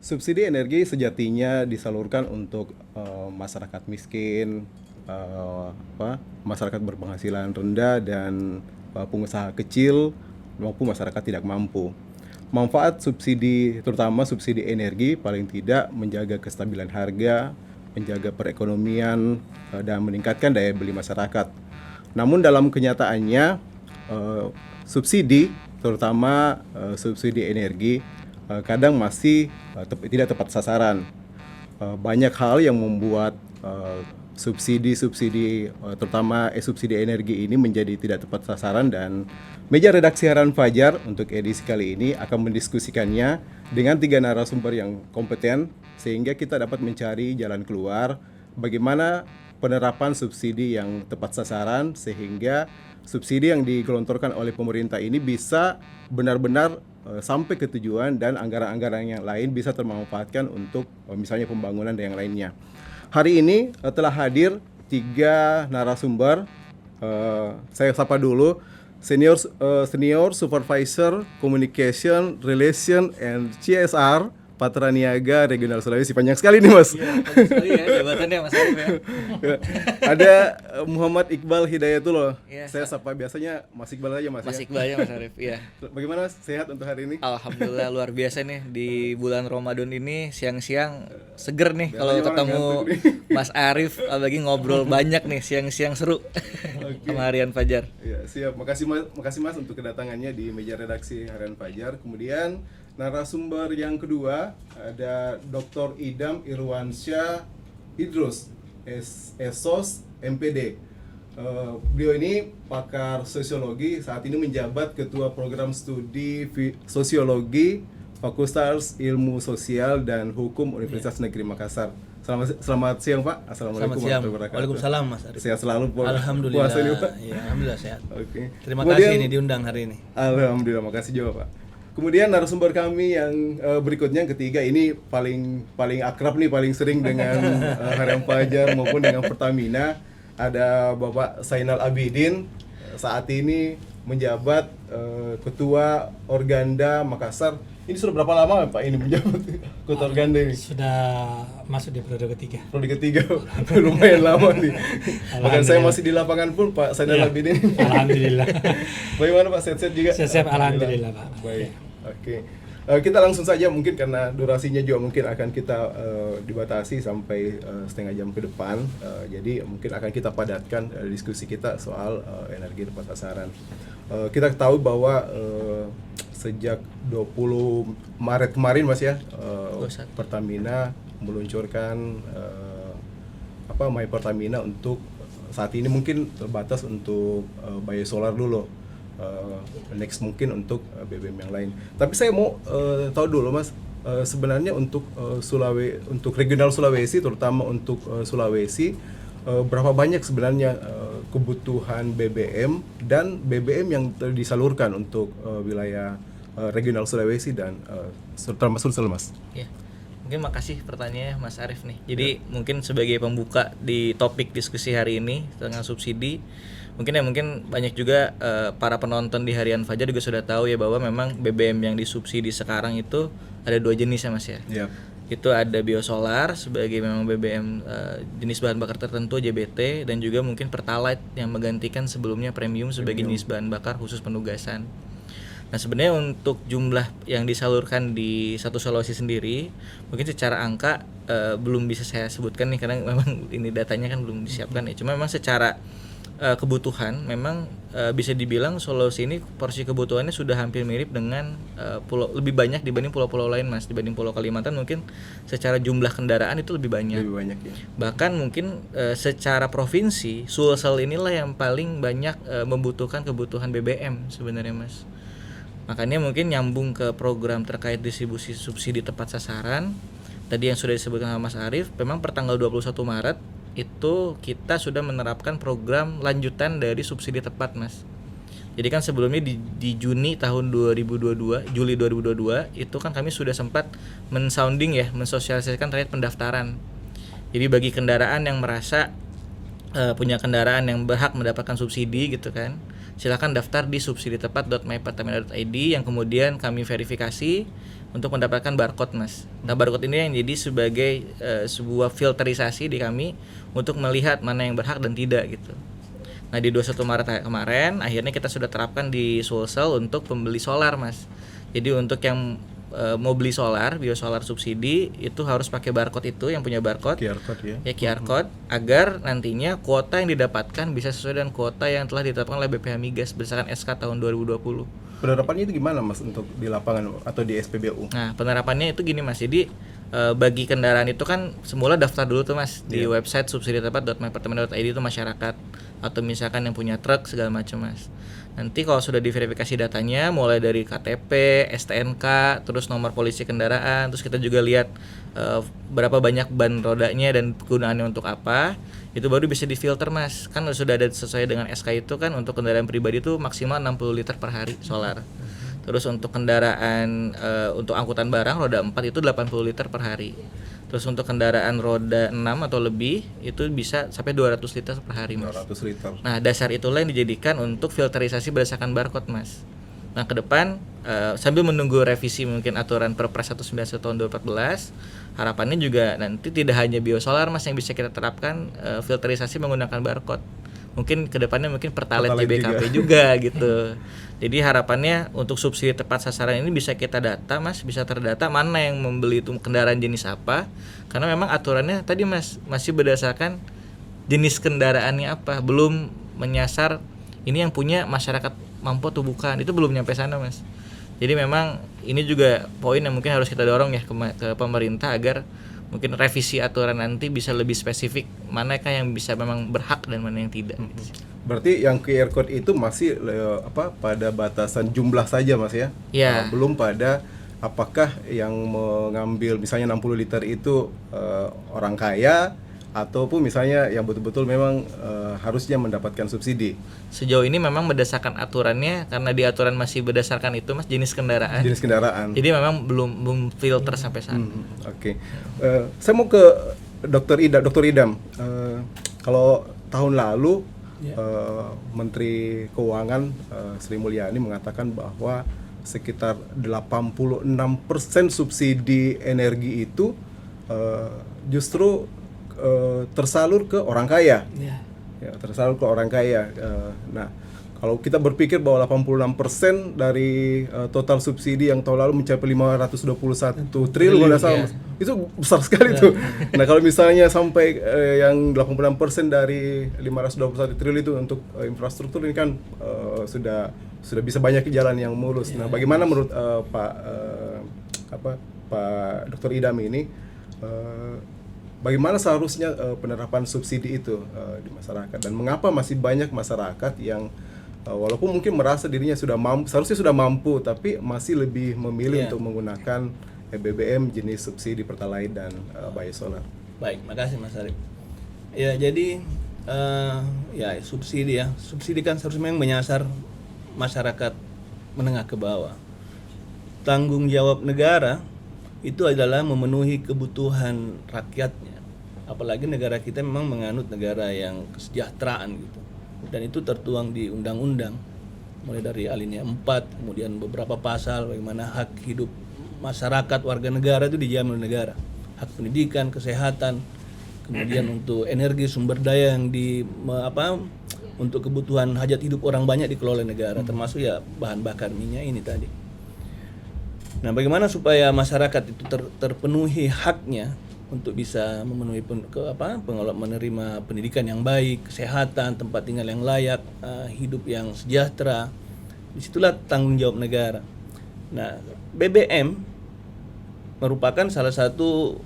Subsidi energi sejatinya disalurkan untuk masyarakat miskin, masyarakat berpenghasilan rendah dan pengusaha kecil maupun masyarakat tidak mampu. Manfaat subsidi, terutama subsidi energi, paling tidak menjaga kestabilan harga, menjaga perekonomian, dan meningkatkan daya beli masyarakat. Namun dalam kenyataannya, subsidi, terutama subsidi energi, kadang masih tidak tepat sasaran. Banyak hal yang membuat subsidi terutama subsidi energi ini menjadi tidak tepat sasaran, dan meja redaksi Harian Fajar untuk edisi kali ini akan mendiskusikannya dengan 3 narasumber yang kompeten sehingga kita dapat mencari jalan keluar bagaimana penerapan subsidi yang tepat sasaran sehingga subsidi yang digelontorkan oleh pemerintah ini bisa benar-benar sampai ke tujuan dan anggaran-anggaran yang lain bisa termanfaatkan untuk misalnya pembangunan dan yang lainnya. Hari ini telah hadir 3 narasumber. Saya sapa dulu Senior Supervisor Communication Relation and CSR Patra Niaga Regional Sulawesi. Panjang sekali nih Mas. Iya, panjang sekali ya jabatannya Mas Arif ya. Ada Muhammad Iqbal Hidayatullah. Ya, saya sapa biasanya Mas Iqbal aja Mas. Mas ya? Iqbal aja Mas Arif, iya. Bagaimana, sehat untuk hari ini? Alhamdulillah luar biasa nih di bulan Ramadan ini siang-siang seger nih kalau Biasanya orang ketemu ngantuk nih. Mas Arif lagi ngobrol banyak nih siang-siang seru sama Harian Fajar. Ya, siap. Makasih Mas untuk kedatangannya di meja redaksi Harian Fajar. Kemudian narasumber yang kedua ada Dr. Idam Irwansyah Idrus, SOS MPD. Beliau ini pakar sosiologi, saat ini menjabat Ketua Program Studi Sosiologi Fakultas Ilmu Sosial dan Hukum Universitas Negeri Makassar. Selamat siang Pak. Assalamualaikum warahmatullahi wabarakatuh. Waalaikumsalam Mas Arif. Sehat selalu Pak. Alhamdulillah. Puasa nih Pak. Ya, alhamdulillah sehat. Oke. Terima Kemudian, kasih ini diundang hari ini. Alhamdulillah, makasih juga Pak. Kemudian narasumber kami yang berikutnya, yang ketiga, ini paling akrab nih, paling sering dengan Harian Fajar maupun dengan Pertamina. Ada Bapak Zainal Abidin, saat ini menjabat Ketua Organda Makassar. Ini sudah berapa lama Pak ini menjabat Ketua Organda ini? Sudah masuk di periode ketiga. Periode ketiga, lumayan lama nih. Bahkan saya masih di lapangan pun Pak Zainal Abidin. Alhamdulillah. Bagaimana Pak, sehat-sehat juga? Sehat, alhamdulillah Pak. Baik. Oke. Kita langsung saja, mungkin karena durasinya juga mungkin akan kita dibatasi sampai setengah jam ke depan. Jadi mungkin akan kita padatkan diskusi kita soal energi tepat sasaran. Kita tahu bahwa sejak 20 Maret kemarin Mas ya, Pertamina meluncurkan My Pertamina untuk saat ini mungkin terbatas untuk biosolar dulu. Next mungkin untuk BBM yang lain. Tapi saya mau tahu dulu Mas, sebenarnya untuk untuk regional Sulawesi, terutama untuk Sulawesi, berapa banyak sebenarnya kebutuhan BBM dan BBM yang disalurkan untuk wilayah regional Sulawesi dan terutama Sulsel Mas? Ya. Mungkin makasih pertanyaannya Mas Arif nih. Jadi mungkin sebagai pembuka di topik diskusi hari ini tentang subsidi, mungkin banyak juga para penonton di Harian Fajar juga sudah tahu ya bahwa memang BBM yang disubsidi sekarang itu ada 2 jenis ya Mas ya. Yep. Itu ada biosolar sebagai memang BBM jenis bahan bakar tertentu JBT, dan juga mungkin Pertalite yang menggantikan sebelumnya premium sebagai jenis bahan bakar khusus penugasan. Nah sebenarnya untuk jumlah yang disalurkan di satu Sulawesi sendiri mungkin secara angka belum bisa saya sebutkan nih, karena memang ini datanya kan belum disiapkan ya. Cuma memang secara kebutuhan memang bisa dibilang Sulawesi ini porsi kebutuhannya sudah hampir mirip dengan pulau, lebih banyak dibanding pulau-pulau lain Mas. Dibanding Pulau Kalimantan mungkin secara jumlah kendaraan itu lebih banyak. Lebih banyak ya. Bahkan mungkin secara provinsi Sulsel inilah yang paling banyak membutuhkan kebutuhan BBM sebenarnya Mas. Makanya mungkin nyambung ke program terkait distribusi subsidi tepat sasaran tadi yang sudah disebutkan sama Mas Arif. Memang pertanggal 21 Maret itu kita sudah menerapkan program lanjutan dari subsidi tepat Mas. Jadi kan sebelumnya di Juni tahun 2022, Juli 2022 itu kan kami sudah sempat mensosialisasikan terkait pendaftaran. Jadi bagi kendaraan yang merasa punya kendaraan yang berhak mendapatkan subsidi gitu kan, silakan daftar di subsiditepat.mypertamina.id yang kemudian kami verifikasi untuk mendapatkan barcode, Mas. Nah, barcode ini yang jadi sebagai sebuah filterisasi di kami untuk melihat mana yang berhak dan tidak gitu. Nah, di 21 Maret kemarin akhirnya kita sudah terapkan di Sulsel untuk pembeli solar, Mas. Jadi untuk yang mau beli solar, biosolar subsidi itu harus pakai barcode itu, yang punya barcode. QR code ya. Ya, QR code, agar nantinya kuota yang didapatkan bisa sesuai dengan kuota yang telah ditetapkan oleh BPH Migas berdasarkan SK tahun 2020. Penerapannya itu gimana Mas untuk di lapangan atau di SPBU? Nah, penerapannya itu gini, Mas. Jadi bagi kendaraan itu kan semula daftar dulu tuh, Mas, di website subsiditepat.mypertamina.id itu masyarakat atau misalkan yang punya truk segala macam, Mas. Nanti kalau sudah diverifikasi datanya mulai dari KTP, STNK, terus nomor polisi kendaraan, terus kita juga lihat berapa banyak ban rodanya dan kegunaannya untuk apa, itu baru bisa difilter, Mas. Kan sudah ada sesuai dengan SK itu kan, untuk kendaraan pribadi itu maksimal 60 liter per hari solar. Terus untuk kendaraan untuk angkutan barang roda 4 itu 80 liter per hari. Terus untuk kendaraan roda 6 atau lebih itu bisa sampai 200 liter per hari, Mas. 200 liter. Nah, dasar itulah yang dijadikan untuk filterisasi berdasarkan barcode, Mas. Nah, ke depan sambil menunggu revisi mungkin aturan Perpres 191 tahun 2014, harapannya juga nanti tidak hanya biosolar, Mas, yang bisa kita terapkan filterisasi menggunakan barcode. Mungkin ke depannya mungkin Pertalite JBKP juga gitu. Jadi harapannya untuk subsidi tepat sasaran ini bisa kita data, Mas, bisa terdata mana yang membeli itu kendaraan jenis apa. Karena memang aturannya tadi, Mas, masih berdasarkan jenis kendaraannya apa, belum menyasar ini yang punya masyarakat mampu atau bukan. Itu belum nyampe sana, Mas. Jadi memang ini juga poin yang mungkin harus kita dorong ya ke pemerintah agar mungkin revisi aturan nanti bisa lebih spesifik manakah yang bisa memang berhak dan mana yang tidak. Berarti yang QR code itu masih pada batasan jumlah saja, Mas ya? Ya. Belum pada apakah yang mengambil misalnya 60 liter itu orang kaya ataupun misalnya yang betul-betul memang harusnya mendapatkan subsidi. Sejauh ini memang berdasarkan aturannya, karena di aturan masih berdasarkan itu, Mas, jenis kendaraan. Jenis kendaraan. Jadi memang belum filter sampai sana. Oke. Saya mau ke Dr. Idam. Kalau tahun lalu Menteri Keuangan Sri Mulyani mengatakan bahwa sekitar 86% subsidi energi itu justru tersalur ke orang kaya. Ya, tersalur ke orang kaya. Nah, kalau kita berpikir bahwa 86% dari total subsidi yang tahun lalu mencapai 521 triliun, itu besar sekali tuh. Nah, kalau misalnya sampai yang 86% dari 521 triliun itu untuk infrastruktur, ini kan sudah bisa banyak jalan yang mulus. Nah, bagaimana menurut Pak Dr. Idam ini, bagaimana seharusnya penerapan subsidi itu di masyarakat, dan mengapa masih banyak masyarakat yang walaupun mungkin merasa dirinya seharusnya sudah mampu, tapi masih lebih memilih untuk menggunakan BBM jenis subsidi Pertalite dan biosolar. Baik, makasih Mas Arif. Ya, jadi subsidi kan seharusnya memang menyasar masyarakat menengah ke bawah. Tanggung jawab negara itu adalah memenuhi kebutuhan rakyatnya. Apalagi negara kita memang menganut negara yang kesejahteraan gitu. Dan itu tertuang di undang-undang, mulai dari alinea 4, kemudian beberapa pasal bagaimana hak hidup masyarakat warga negara itu dijamin oleh negara. Hak pendidikan, kesehatan, kemudian untuk energi sumber daya yang untuk kebutuhan hajat hidup orang banyak dikelola negara, termasuk ya bahan bakar minyak ini tadi. Nah, bagaimana supaya masyarakat itu terpenuhi haknya untuk bisa memenuhi menerima pendidikan yang baik, kesehatan, tempat tinggal yang layak, hidup yang sejahtera. Disitulah tanggung jawab negara. Nah, BBM merupakan salah satu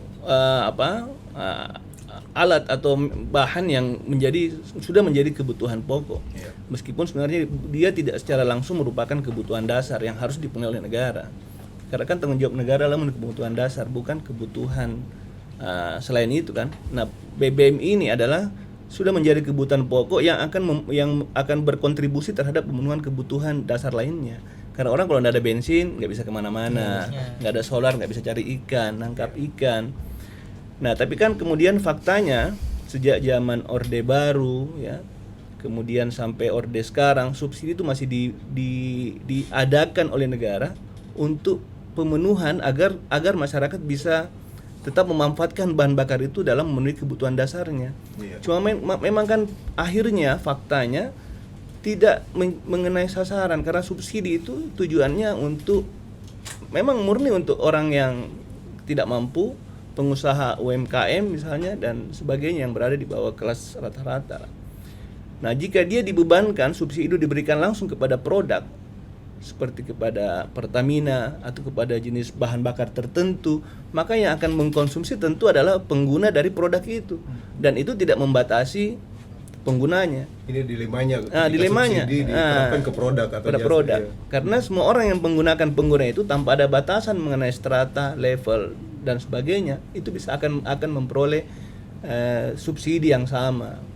alat atau bahan yang sudah menjadi kebutuhan pokok. Meskipun sebenarnya dia tidak secara langsung merupakan kebutuhan dasar yang harus dipenuhi oleh negara. Karena kan tanggung jawab negara adalah kebutuhan dasar, bukan kebutuhan selain itu kan. Nah, BBM ini adalah sudah menjadi kebutuhan pokok yang akan berkontribusi terhadap pemenuhan kebutuhan dasar lainnya. Karena orang kalau nggak ada bensin nggak bisa kemana-mana, nggak ada solar nggak bisa cari ikan, nangkap ikan. Nah, tapi kan kemudian faktanya sejak zaman Orde Baru ya, kemudian sampai orde sekarang, subsidi itu masih diadakan oleh negara untuk pemenuhan agar masyarakat bisa tetap memanfaatkan bahan bakar itu dalam memenuhi kebutuhan dasarnya. Iya. Cuma memang kan akhirnya faktanya tidak mengenai sasaran, karena subsidi itu tujuannya untuk memang murni untuk orang yang tidak mampu, pengusaha UMKM misalnya dan sebagainya yang berada di bawah kelas rata-rata. Nah, jika dia dibebankan subsidi itu diberikan langsung kepada produk seperti kepada Pertamina atau kepada jenis bahan bakar tertentu, maka yang akan mengkonsumsi tentu adalah pengguna dari produk itu, dan itu tidak membatasi penggunanya. Ini dilemanya. Dilemanya Subsidi diterapkan ke produk atau pada jasa, produk. iya. Karena semua orang yang menggunakan pengguna itu tanpa ada batasan mengenai strata, level dan sebagainya, itu bisa akan memperoleh subsidi yang sama.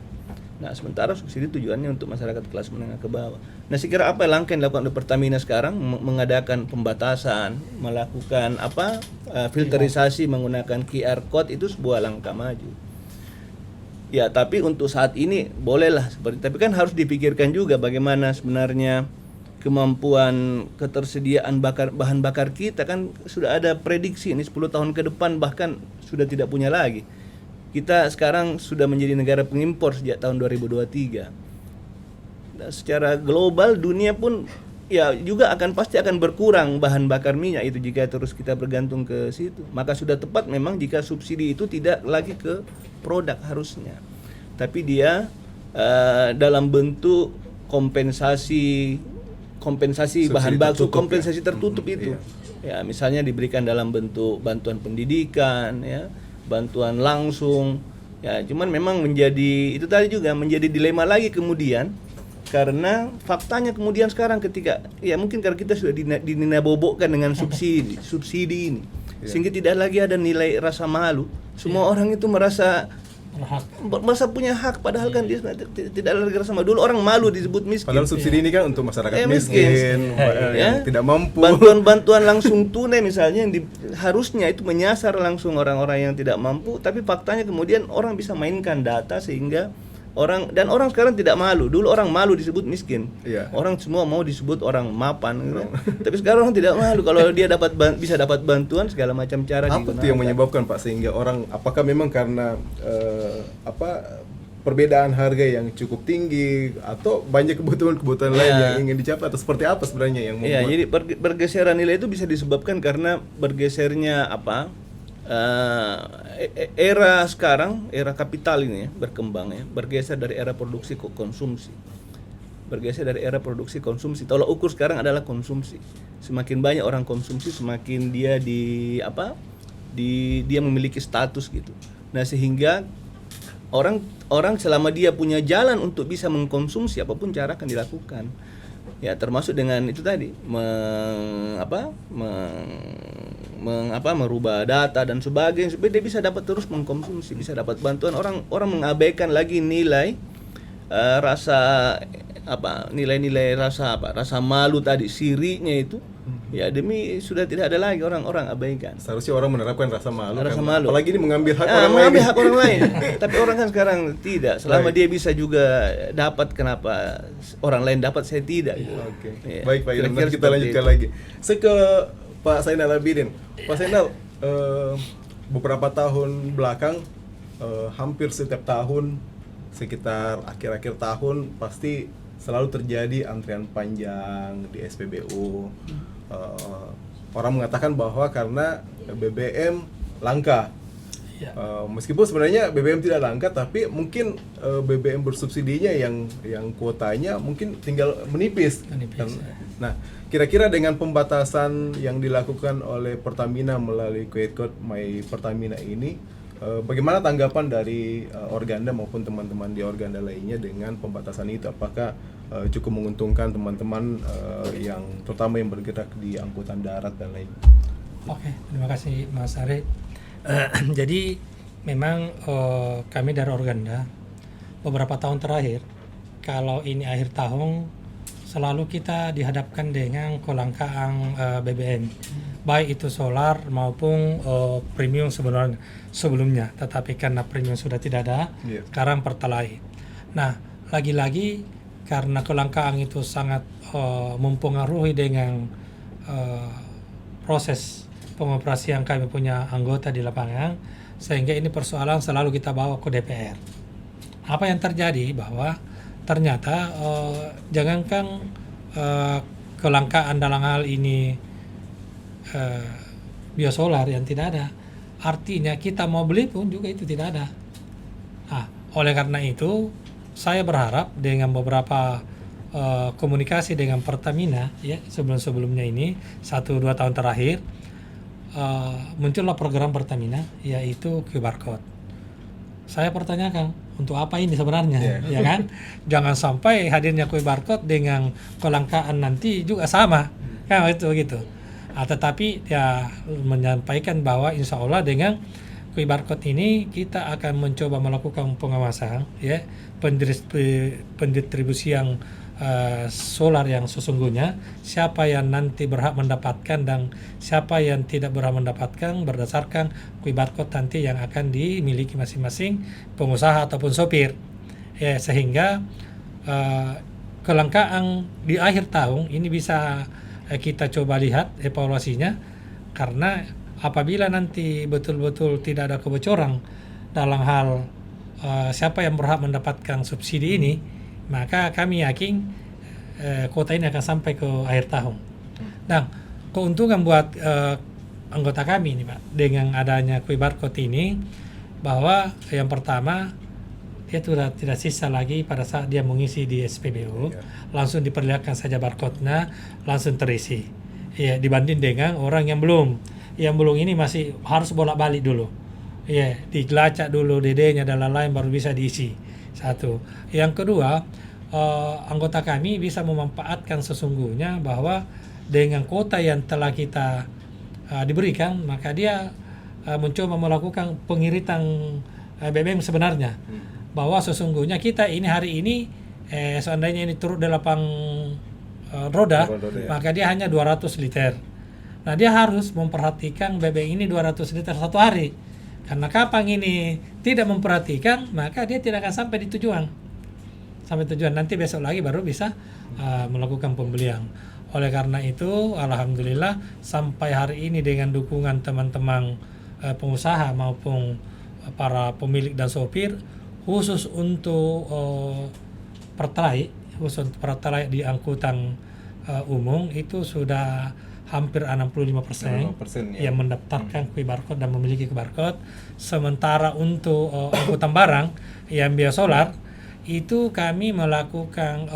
Nah, sementara subsidi tujuannya untuk masyarakat kelas menengah ke bawah. Nah, saya kira apa langkah yang dilakukan oleh Pertamina sekarang mengadakan pembatasan, melakukan filterisasi menggunakan QR code, itu sebuah langkah maju. Ya, tapi untuk saat ini bolehlah seperti, tapi kan harus dipikirkan juga bagaimana sebenarnya kemampuan ketersediaan bahan bakar kita. Kan sudah ada prediksi ini 10 tahun ke depan bahkan sudah tidak punya lagi. Kita sekarang sudah menjadi negara pengimpor sejak tahun 2023. Dan secara global dunia pun ya juga pasti akan berkurang bahan bakar minyak itu jika terus kita bergantung ke situ. Maka sudah tepat memang jika subsidi itu tidak lagi ke produk harusnya, tapi dia dalam bentuk kompensasi bahan baku, kompensasi tertutup itu. Iya. Ya, misalnya diberikan dalam bentuk bantuan pendidikan, ya, bantuan langsung. Ya, cuman memang itu tadi juga menjadi dilema lagi kemudian, karena faktanya kemudian sekarang ketika ya mungkin karena kita sudah dinabobokkan dengan subsidi ini, sehingga tidak lagi ada nilai rasa malu. Semua orang itu merasa punya hak, padahal kan dia tidak lagi rasa malu. Dulu orang malu disebut miskin. Padahal subsidi ini kan untuk masyarakat miskin, yang tidak mampu. Bantuan langsung tunai misalnya yang harusnya itu menyasar langsung orang-orang yang tidak mampu, tapi faktanya kemudian orang bisa mainkan data sehingga orang sekarang tidak malu. Dulu orang malu disebut miskin. Iya. Orang semua mau disebut orang mapan gitu. Tapi sekarang orang tidak malu kalau dia bisa dapat bantuan segala macam cara Apa digunakan. tuh yang menyebabkan, Pak, sehingga orang, apakah memang karena perbedaan harga yang cukup tinggi atau banyak kebutuhan lain yang ingin dicapai, atau seperti apa sebenarnya yang membuat? Iya, jadi bergeseran nilai itu bisa disebabkan karena bergesernya era sekarang, era kapital ini ya, berkembang ya, bergeser dari era produksi ke konsumsi. Tolak ukur sekarang adalah konsumsi. Semakin banyak orang konsumsi, semakin dia dia memiliki status gitu. Nah, sehingga orang selama dia punya jalan untuk bisa mengkonsumsi, apapun cara akan dilakukan. Ya, termasuk dengan itu tadi merubah data dan sebagainya supaya dia bisa dapat terus mengkonsumsi, bisa dapat bantuan. Orang mengabaikan lagi nilai nilai rasa malu tadi, sirinya itu. Ya, demi sudah tidak ada lagi, orang abaikan. Seharusnya orang menerapkan rasa malu. Malu. Apalagi ini mengambil hak orang lain. Tapi orang kan sekarang tidak. Selama dia bisa juga dapat, kenapa orang lain dapat saya tidak? Gitu. Oke. Ya, Baik, Pak Idam, kira-kira kita lanjutkan seperti lagi. Saya ke Pak Zainal Abidin. Pak Zainal, beberapa tahun belakang, hampir setiap tahun, sekitar akhir-akhir tahun, pasti selalu terjadi antrian panjang di SPBU. Orang mengatakan bahwa karena BBM langka. Ya. Meskipun sebenarnya BBM tidak langka, tapi mungkin BBM bersubsidinya yang kuotanya mungkin tinggal menipis. Nah, kira-kira dengan pembatasan yang dilakukan oleh Pertamina melalui QR Code My Pertamina ini, bagaimana tanggapan dari Organda maupun teman-teman di Organda lainnya dengan pembatasan itu? Apakah cukup menguntungkan teman-teman yang terutama yang bergerak di angkutan darat dan lain? Oke, terima kasih Mas Ari. Jadi memang kami dari Organda beberapa tahun terakhir, kalau ini akhir tahun selalu kita dihadapkan dengan kelangkaan BBM, baik itu solar maupun premium sebelumnya. Tetapi karena premium sudah tidak ada, sekarang Pertalite. Nah, lagi-lagi karena kelangkaan itu sangat mempengaruhi dengan proses pengoperasian kami punya anggota di lapangan, sehingga ini persoalan selalu kita bawa ke DPR. Apa yang terjadi bahwa ternyata jangankan kelangkaan dalam hal ini biosolar yang tidak ada, artinya kita mau beli pun juga itu tidak ada. Nah, oleh karena itu saya berharap dengan beberapa komunikasi dengan Pertamina ya sebelum-sebelumnya ini 1-2 tahun terakhir muncullah program Pertamina yaitu QR Code. Saya pertanyakan untuk apa ini sebenarnya, ya kan? Jangan sampai hadirnya QR Code dengan kelangkaan nanti juga sama, kan itu gitu. Tetapi ya menyampaikan bahwa insya Allah dengan QR Code ini kita akan mencoba melakukan pengawasan, ya pendistribusian solar yang sesungguhnya, siapa yang nanti berhak mendapatkan dan siapa yang tidak berhak mendapatkan berdasarkan QR Code nanti yang akan dimiliki masing-masing pengusaha ataupun sopir, ya sehingga kelangkaan di akhir tahun ini bisa kita coba lihat evaluasinya, karena apabila nanti betul-betul tidak ada kebocoran dalam hal siapa yang berhak mendapatkan subsidi ini, maka kami yakin kuota ini akan sampai ke akhir tahun. Dan keuntungan buat anggota kami ini Pak dengan adanya QR Code ini, bahwa yang pertama dia sudah tidak sisa lagi pada saat dia mengisi di SPBU, langsung diperlihatkan saja barcode-nya, langsung terisi. Ya, dibanding dengan orang yang belum ini masih harus bolak-balik dulu. Ya, digelacak dulu DD-nya dan lain-lain baru bisa diisi. Satu. Yang kedua, anggota kami bisa memanfaatkan sesungguhnya bahwa dengan kuota yang telah kita diberikan, maka dia mencoba melakukan pengiritan BBM sebenarnya. Bahwa sesungguhnya kita ini hari ini seandainya ini turut 8 roda, maka dia hanya 200 liter. Nah, dia harus memperhatikan BBM ini 200 liter satu hari. Karena kapan ini tidak memperhatikan, maka dia tidak akan sampai di tujuan. Sampai tujuan nanti besok lagi baru bisa melakukan pembelian. Oleh karena itu, alhamdulillah sampai hari ini dengan dukungan teman-teman pengusaha maupun para pemilik dan sopir, khusus untuk pertalite di angkutan umum itu sudah hampir 65% yang mendaftarkan QR Code dan memiliki QR Code. Sementara untuk angkutan barang yang biosolar itu kami melakukan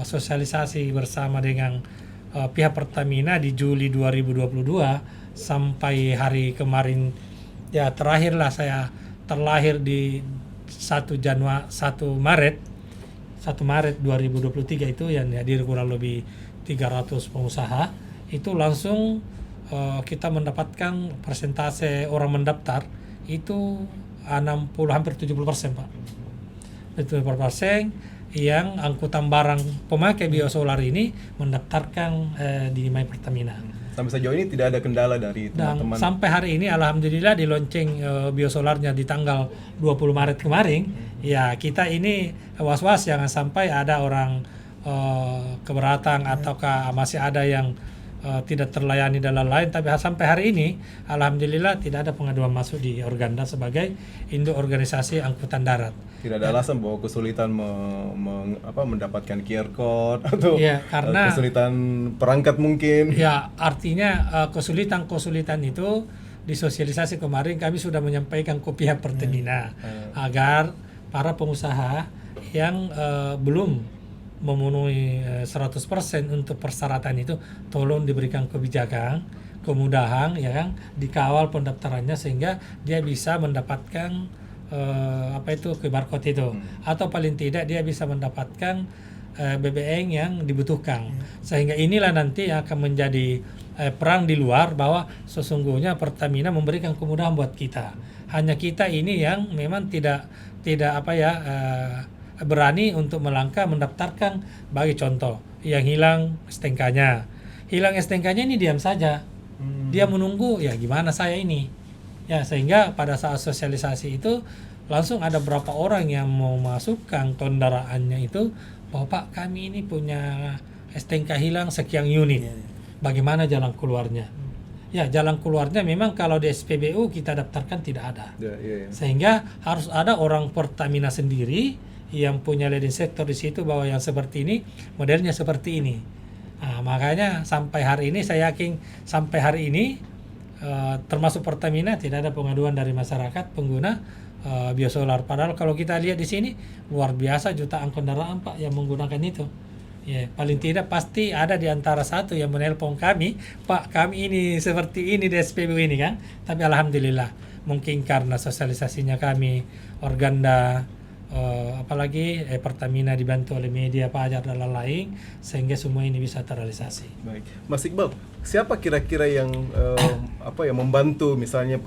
sosialisasi bersama dengan pihak Pertamina di Juli 2022 sampai hari kemarin ya, terakhirlah saya terlahir di 1 Maret 2023 itu yang hadir kurang lebih 300 pengusaha. Itu langsung kita mendapatkan persentase orang mendaftar itu 60 hampir 70% Pak. 70% yang angkutan barang pemakai biosolar ini mendaftarkan di My Pertamina. Sampai sejauh ini tidak ada kendala dari teman-teman. Dan sampai hari ini alhamdulillah di launching biosolarnya di tanggal 20 Maret kemarin, ya kita ini was-was jangan sampai ada orang keberatan ataukah masih ada yang tidak terlayani dan lain-lain. Tapi sampai hari ini alhamdulillah tidak ada pengaduan masuk di Organda sebagai induk organisasi angkutan darat. Tidak ada alasan bahwa kesulitan mendapatkan QR code atau karena kesulitan perangkat mungkin. Ya, artinya kesulitan itu disosialisasi kemarin kami sudah menyampaikan ke pihak Pertamina agar para pengusaha yang belum memenuhi 100% untuk persyaratan itu tolong diberikan kebijakan, kemudahan ya kan, dikawal pendaftarannya sehingga dia bisa mendapatkan QR code itu, atau paling tidak dia bisa mendapatkan BBM yang dibutuhkan. Sehingga inilah nanti yang akan menjadi perang di luar, bahwa sesungguhnya Pertamina memberikan kemudahan buat kita. Hanya kita ini yang memang tidak berani untuk melangkah mendaftarkan. Bagi contoh, yang hilang STNK-nya. Hilang STNK-nya ini diam saja. Dia menunggu, ya gimana saya ini? Ya, sehingga pada saat sosialisasi itu langsung ada berapa orang yang mau masukkan kendaraannya itu, bahwa Pak kami ini punya STNK hilang sekian unit, bagaimana jalan keluarnya? Ya, jalan keluarnya memang kalau di SPBU kita daftarkan tidak ada. Sehingga harus ada orang Pertamina sendiri yang punya leading sector di situ bahwa yang seperti ini, modelnya seperti ini. Nah, makanya sampai hari ini saya yakin sampai hari ini termasuk Pertamina tidak ada pengaduan dari masyarakat pengguna biosolar. Padahal kalau kita lihat di sini luar biasa jutaan kendaraan Pak yang menggunakan itu. Ya, paling tidak pasti ada di antara satu yang menelpon kami, Pak kami ini seperti ini di SPBU ini kan. Tapi alhamdulillah mungkin karena sosialisasinya kami Organda, apalagi Pertamina dibantu oleh media Pajar dan lain-lain, sehingga semua ini bisa terrealisasi. Baik, Mas Iqbal, siapa kira-kira yang yang membantu misalnya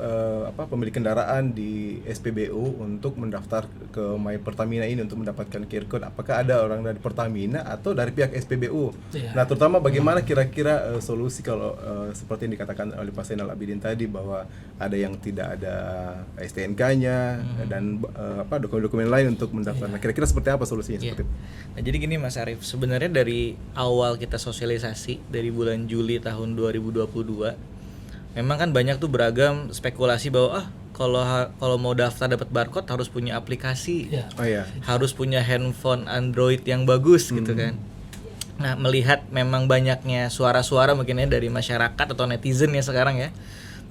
pemilik kendaraan di SPBU untuk mendaftar ke My Pertamina ini untuk mendapatkan QR code? Apakah ada orang dari Pertamina atau dari pihak SPBU? Iya. Nah, terutama bagaimana kira-kira solusi kalau seperti yang dikatakan oleh Pak Zainal Abidin tadi bahwa ada yang tidak ada STNK-nya dan dokumen-dokumen lain untuk mendaftar. Nah, kira-kira seperti apa solusinya? Iya. Seperti Nah, jadi gini Mas Arief, sebenarnya dari awal kita sosialisasi dari bulan Juli tahun 2022, memang kan banyak tuh beragam spekulasi bahwa kalau mau daftar dapat barcode harus punya aplikasi, Ya. Oh iya. harus punya handphone Android yang bagus gitu kan. Nah, melihat memang banyaknya suara-suara mungkin ya dari masyarakat atau netizen ya sekarang ya.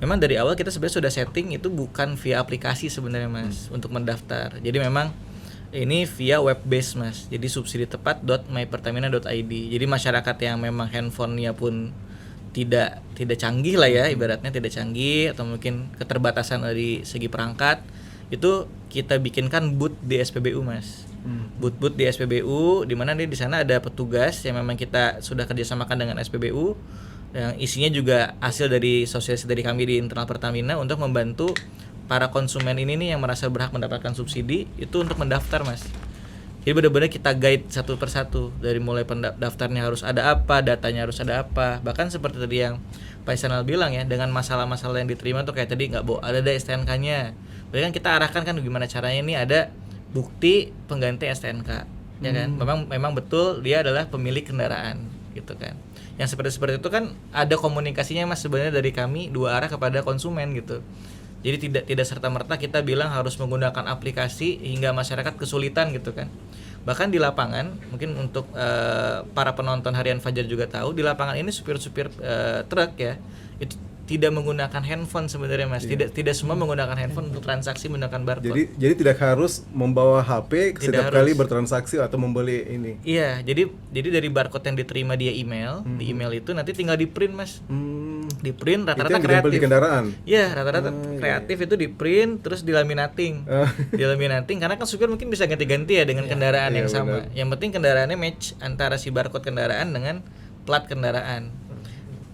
Memang dari awal kita sebenarnya sudah setting itu bukan via aplikasi sebenarnya Mas untuk mendaftar. Jadi memang ini via web base Mas. Jadi subsiditepat.mypertamina.id. Jadi masyarakat yang memang handphonenya pun tidak canggih lah ya, ibaratnya tidak canggih atau mungkin keterbatasan dari segi perangkat, itu kita bikinkan booth di SPBU Mas. Booth di SPBU, di mana di sana ada petugas yang memang kita sudah kerjasamakan dengan SPBU, yang isinya juga hasil dari sosialisasi dari kami di internal Pertamina untuk membantu para konsumen ini nih yang merasa berhak mendapatkan subsidi itu untuk mendaftar Mas. Jadi benar-benar kita guide satu persatu, dari mulai pendaftarnya harus ada apa, datanya harus ada apa. Bahkan seperti tadi yang Pak Zainal bilang ya, dengan masalah-masalah yang diterima tuh kayak tadi nggak ada STNK-nya. Berarti kan kita arahkan kan gimana caranya ini ada bukti pengganti STNK, ya kan? Memang betul dia adalah pemilik kendaraan gitu kan. Yang seperti itu kan ada komunikasinya Mas sebenarnya dari kami dua arah kepada konsumen gitu. Jadi tidak serta-merta kita bilang harus menggunakan aplikasi hingga masyarakat kesulitan gitu kan. Bahkan di lapangan, mungkin untuk para penonton Harian Fajar juga tahu, di lapangan ini supir-supir truk ya, itu tidak menggunakan handphone sebenarnya Mas. Tidak semua menggunakan handphone untuk transaksi menggunakan barcode. Jadi tidak harus membawa HP setiap kali bertransaksi atau membeli ini. Iya, jadi dari barcode yang diterima dia email, di email itu nanti tinggal di print Mas. Di print rata-rata kreatif. Di kendaraan. Iya, rata-rata kreatif itu di print terus dilaminating. Dilaminating karena kan supir mungkin bisa ganti-ganti ya dengan kendaraan yang sama. Yang penting kendaraannya match antara si barcode kendaraan dengan plat kendaraan.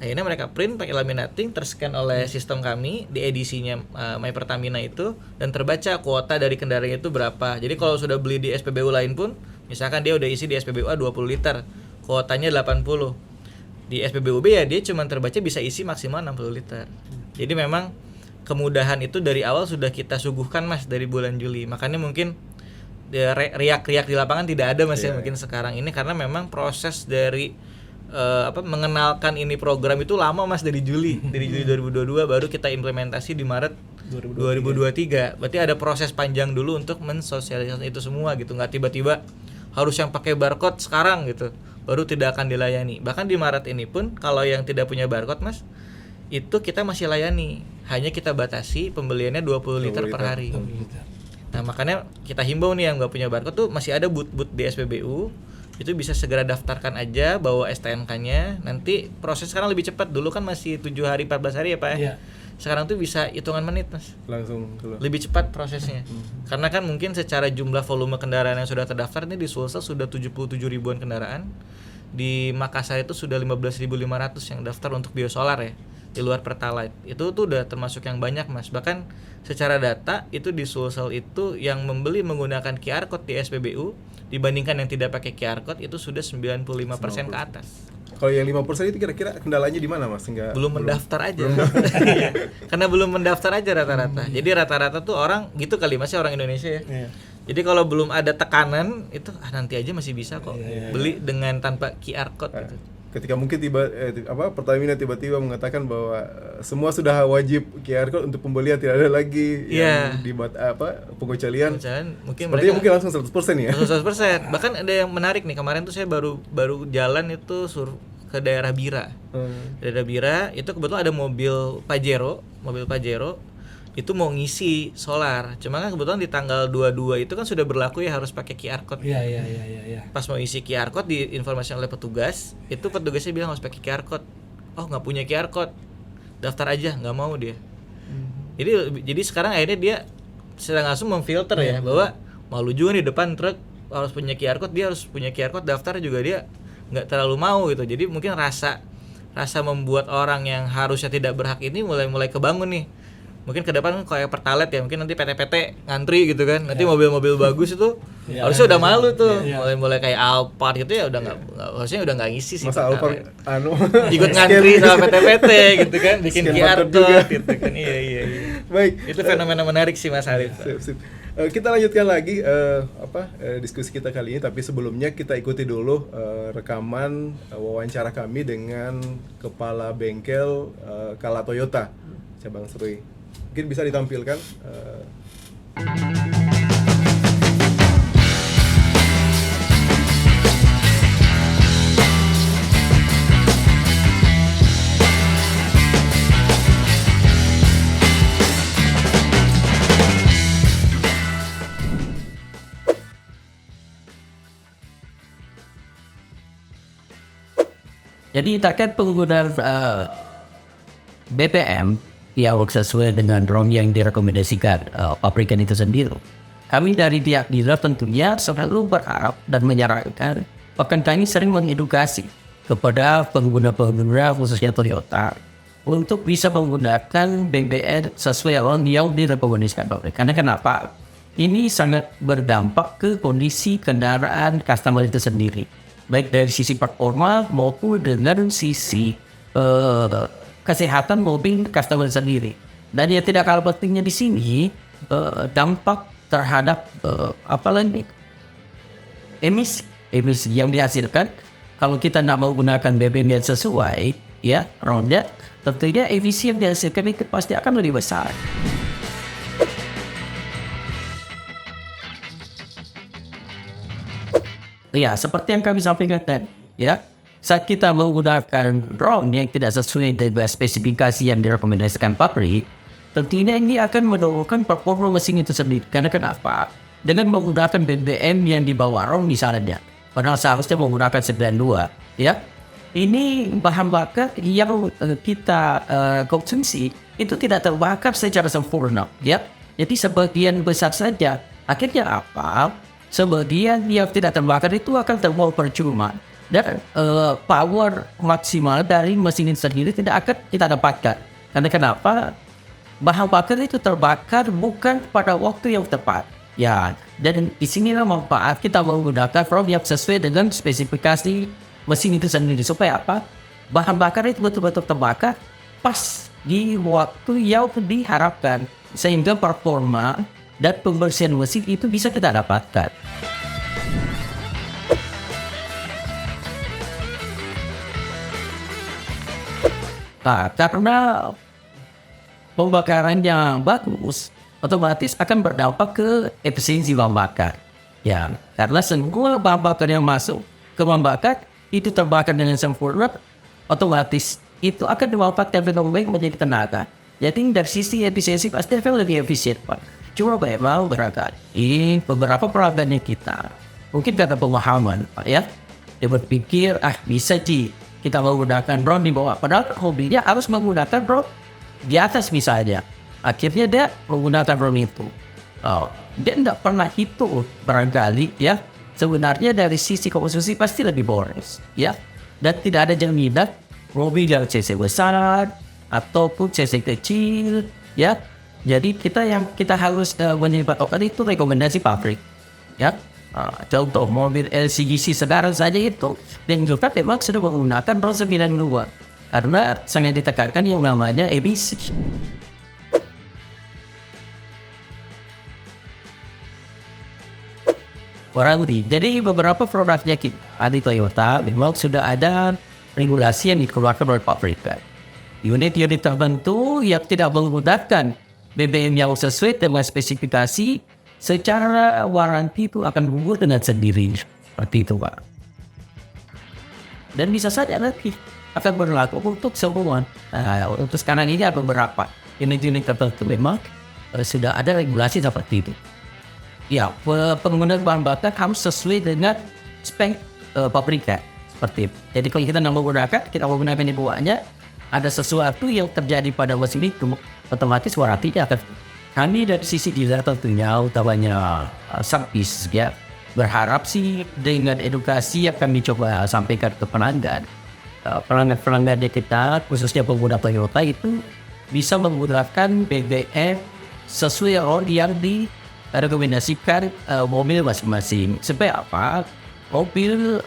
Akhirnya mereka print pakai laminating, terscan oleh sistem kami di edisinya My Pertamina itu, dan terbaca kuota dari kendaraan itu berapa. Jadi kalau sudah beli di SPBU lain pun, misalkan dia udah isi di SPBU A 20 liter, kuotanya 80. Di SPBU B ya dia cuma terbaca bisa isi maksimal 60 liter. Jadi memang kemudahan itu dari awal sudah kita suguhkan Mas dari bulan Juli. Makanya mungkin riak-riak di lapangan tidak ada Mas ya mungkin sekarang ini, karena memang proses dari mengenalkan ini program itu lama Mas, dari Juli 2022 baru kita implementasi di Maret 2023. Berarti ada proses panjang dulu untuk mensosialisasikan itu semua gitu, nggak tiba-tiba harus yang pakai barcode sekarang gitu baru tidak akan dilayani. Bahkan di Maret ini pun kalau yang tidak punya barcode Mas, itu kita masih layani, hanya kita batasi pembeliannya 20 liter per hari. Nah makanya kita himbau nih yang nggak punya barcode tuh masih ada booth di SPBU, itu bisa segera daftarkan aja, bawa STNK-nya. Nanti proses sekarang lebih cepat, dulu kan masih 7 hari 14 hari ya Pak ya. Sekarang tuh bisa hitungan menit Mas, langsung keluar. lebih cepat prosesnya. Karena kan mungkin secara jumlah volume kendaraan yang sudah terdaftar ini di Sulsel sudah 77 ribuan kendaraan, di Makassar itu sudah 15.500 yang daftar untuk biosolar ya, di luar Pertalite. Itu tuh udah termasuk yang banyak Mas. Bahkan secara data itu di Sulsel itu yang membeli menggunakan QR code di SPBU dibandingkan yang tidak pakai QR code itu sudah 95% ke atas. Kalau yang 5% itu kira-kira kendalanya di mana Mas? Belum mendaftar aja. Iya. Karena belum mendaftar aja rata-rata. Jadi rata-rata tuh orang gitu kali Mas ya, orang Indonesia ya. Iya. Jadi kalau belum ada tekanan itu nanti aja masih bisa kok beli dengan tanpa QR code gitu. Ketika mungkin Pertamina tiba-tiba mengatakan bahwa semua sudah wajib QR code untuk pembelian, tidak ada lagi yang dibuat pengecualian. Mungkin Sepertinya mereka mungkin langsung 100% ya. langsung 100%. Bahkan ada yang menarik nih, kemarin tuh saya baru jalan itu ke daerah Bira. Daerah Bira itu kebetulan ada mobil Pajero itu mau ngisi solar. Cuma kan kebetulan di tanggal 22 itu kan sudah berlaku ya harus pakai QR code. Iya. Pas mau isi QR code diinformasikan oleh petugas, itu petugasnya bilang harus pakai QR code. Oh, nggak punya QR code. Daftar aja, nggak mau dia. Jadi sekarang akhirnya dia secara langsung memfilter ya bahwa malu juga di depan truk harus punya QR code, dia harus punya QR code, daftar juga dia nggak terlalu mau gitu. Jadi mungkin rasa membuat orang yang harusnya tidak berhak ini mulai kebangun nih. Mungkin ke depan kayak Pertalite ya, mungkin nanti PT-PT ngantri gitu kan. Nanti mobil-mobil bagus itu harusnya udah malu tuh. Mulai kayak Alphard gitu ya udah enggak harusnya udah enggak ngisi sih. Masa Alphard ikut ngantri sama PT-PT gitu kan, bikin QR code gitu kan. Iya. Baik. Itu fenomena menarik sih Mas Arif. Sip. Kita lanjutkan lagi diskusi kita kali ini, tapi sebelumnya kita ikuti dulu rekaman wawancara kami dengan kepala bengkel Kala Toyota cabang Serui. Mungkin bisa ditampilkan. Jadi terkait penggunaan BBM yang sesuai dengan ROM yang direkomendasikan pabrikan itu sendiri, kami dari pihak dealer tentunya selalu berharap dan menyarankan, bahkan kami sering mengedukasi kepada pengguna-pengguna khususnya Toyota untuk bisa menggunakan BBM sesuai ROM yang direkomendasikan pabrik. Karena kenapa? Ini sangat berdampak ke kondisi kendaraan customer itu sendiri, baik dari sisi performa maupun dengan sisi kesehatan mobil customer sendiri. Dan yang tidak kalah pentingnya di sini dampak terhadap emisi yang dihasilkan kalau kita tidak menggunakan BBM yang sesuai ya ronda, tentunya emisi yang dihasilkan itu pasti akan lebih besar. Ya, seperti yang kami sampaikan tadi, ya, saat kita menggunakan drone yang tidak sesuai dengan spesifikasi yang direkomendasikan pabrik, tentunya ini akan menurunkan performa mesin itu sendiri. Karena kenapa? Dengan menggunakan BBM yang di bawah ROM misalnya, padahal seharusnya menggunakan 92, ya, ini bahan bakar yang kita konsumsi itu tidak terbakar secara sempurna, ya. Jadi sebagian besar saja. Akhirnya apa? Sebagian yang tidak terbakar itu akan terbuang percuma dan power maksimal dari mesin sendiri tidak akan kita dapatkan. Karena kenapa? Bahan bakar itu terbakar bukan pada waktu yang tepat. Ya, dan di sinilah manfaat kita menggunakan ROM yang sesuai dengan spesifikasi mesin itu sendiri supaya apa? Bahan bakar itu betul-betul terbakar pas di waktu yang diharapkan sehingga performa dan pembersihan mesin itu bisa kita dapatkan. Nah, karena pembakaran yang bagus, otomatis akan berdampak ke efisiensi bahan bakar. Ya, karena semua bahan bakar yang masuk ke bahan bakar itu terbakar dengan sempurna, otomatis itu akan dimanfaatkan dengan baik menjadi tenaga. Jadi dari sisi efisiensi pasti akan lebih efisien, Pak. Cuma memang beberapa pelanggannya kita mungkin kata pemahaman, Pak, ya, dia berpikir bisa kita menggunakan drone di bawah, padahal hobinya harus menggunakan drone di atas misalnya. Akhirnya dia menggunakan drone itu. Dia tidak pernah hitung barangkali, ya, sebenarnya dari sisi konsumsi pasti lebih boros, ya, dan tidak ada jaminan mobil yang cc besar ataupun cc kecil, ya. Jadi kita harus menyebabkan itu rekomendasi pabrik, ya. Contoh mobil LCGC sekarang saja itu dan juga memang sudah menggunakan RON 92 karena sangat ditekankan yang namanya emisi. Jadi beberapa produknya kita di Toyota memang sudah ada regulasi yang dikeluarkan oleh pabrikan. Unit-unit tertentu yang tidak menggunakan BBM yang sesuai dengan spesifikasi secara waranti itu akan gugur dengan sendiri. Seperti itu, Pak. Dan bisa saja nanti akan berlaku untuk semua. Untuk sekarang ini ada beberapa unit-unit tertentu memang sudah ada regulasi seperti itu. Ya, penggunaan bahan bakar harus sesuai dengan spek pabrikan seperti itu. Jadi kalau kita menggunakan di bawahnya ada sesuatu yang terjadi pada mesin itu, otomatis warantinya akan. Kami dari sisi dealer tentunya utamanya servis ya berharap sih dengan edukasi yang kami coba sampaikan ke pelanggan. Pelanggan kita khususnya pengguna Toyota itu bisa menggunakan BBM sesuai yang direkomendasikan mobil masing-masing. Supaya apa? Mobil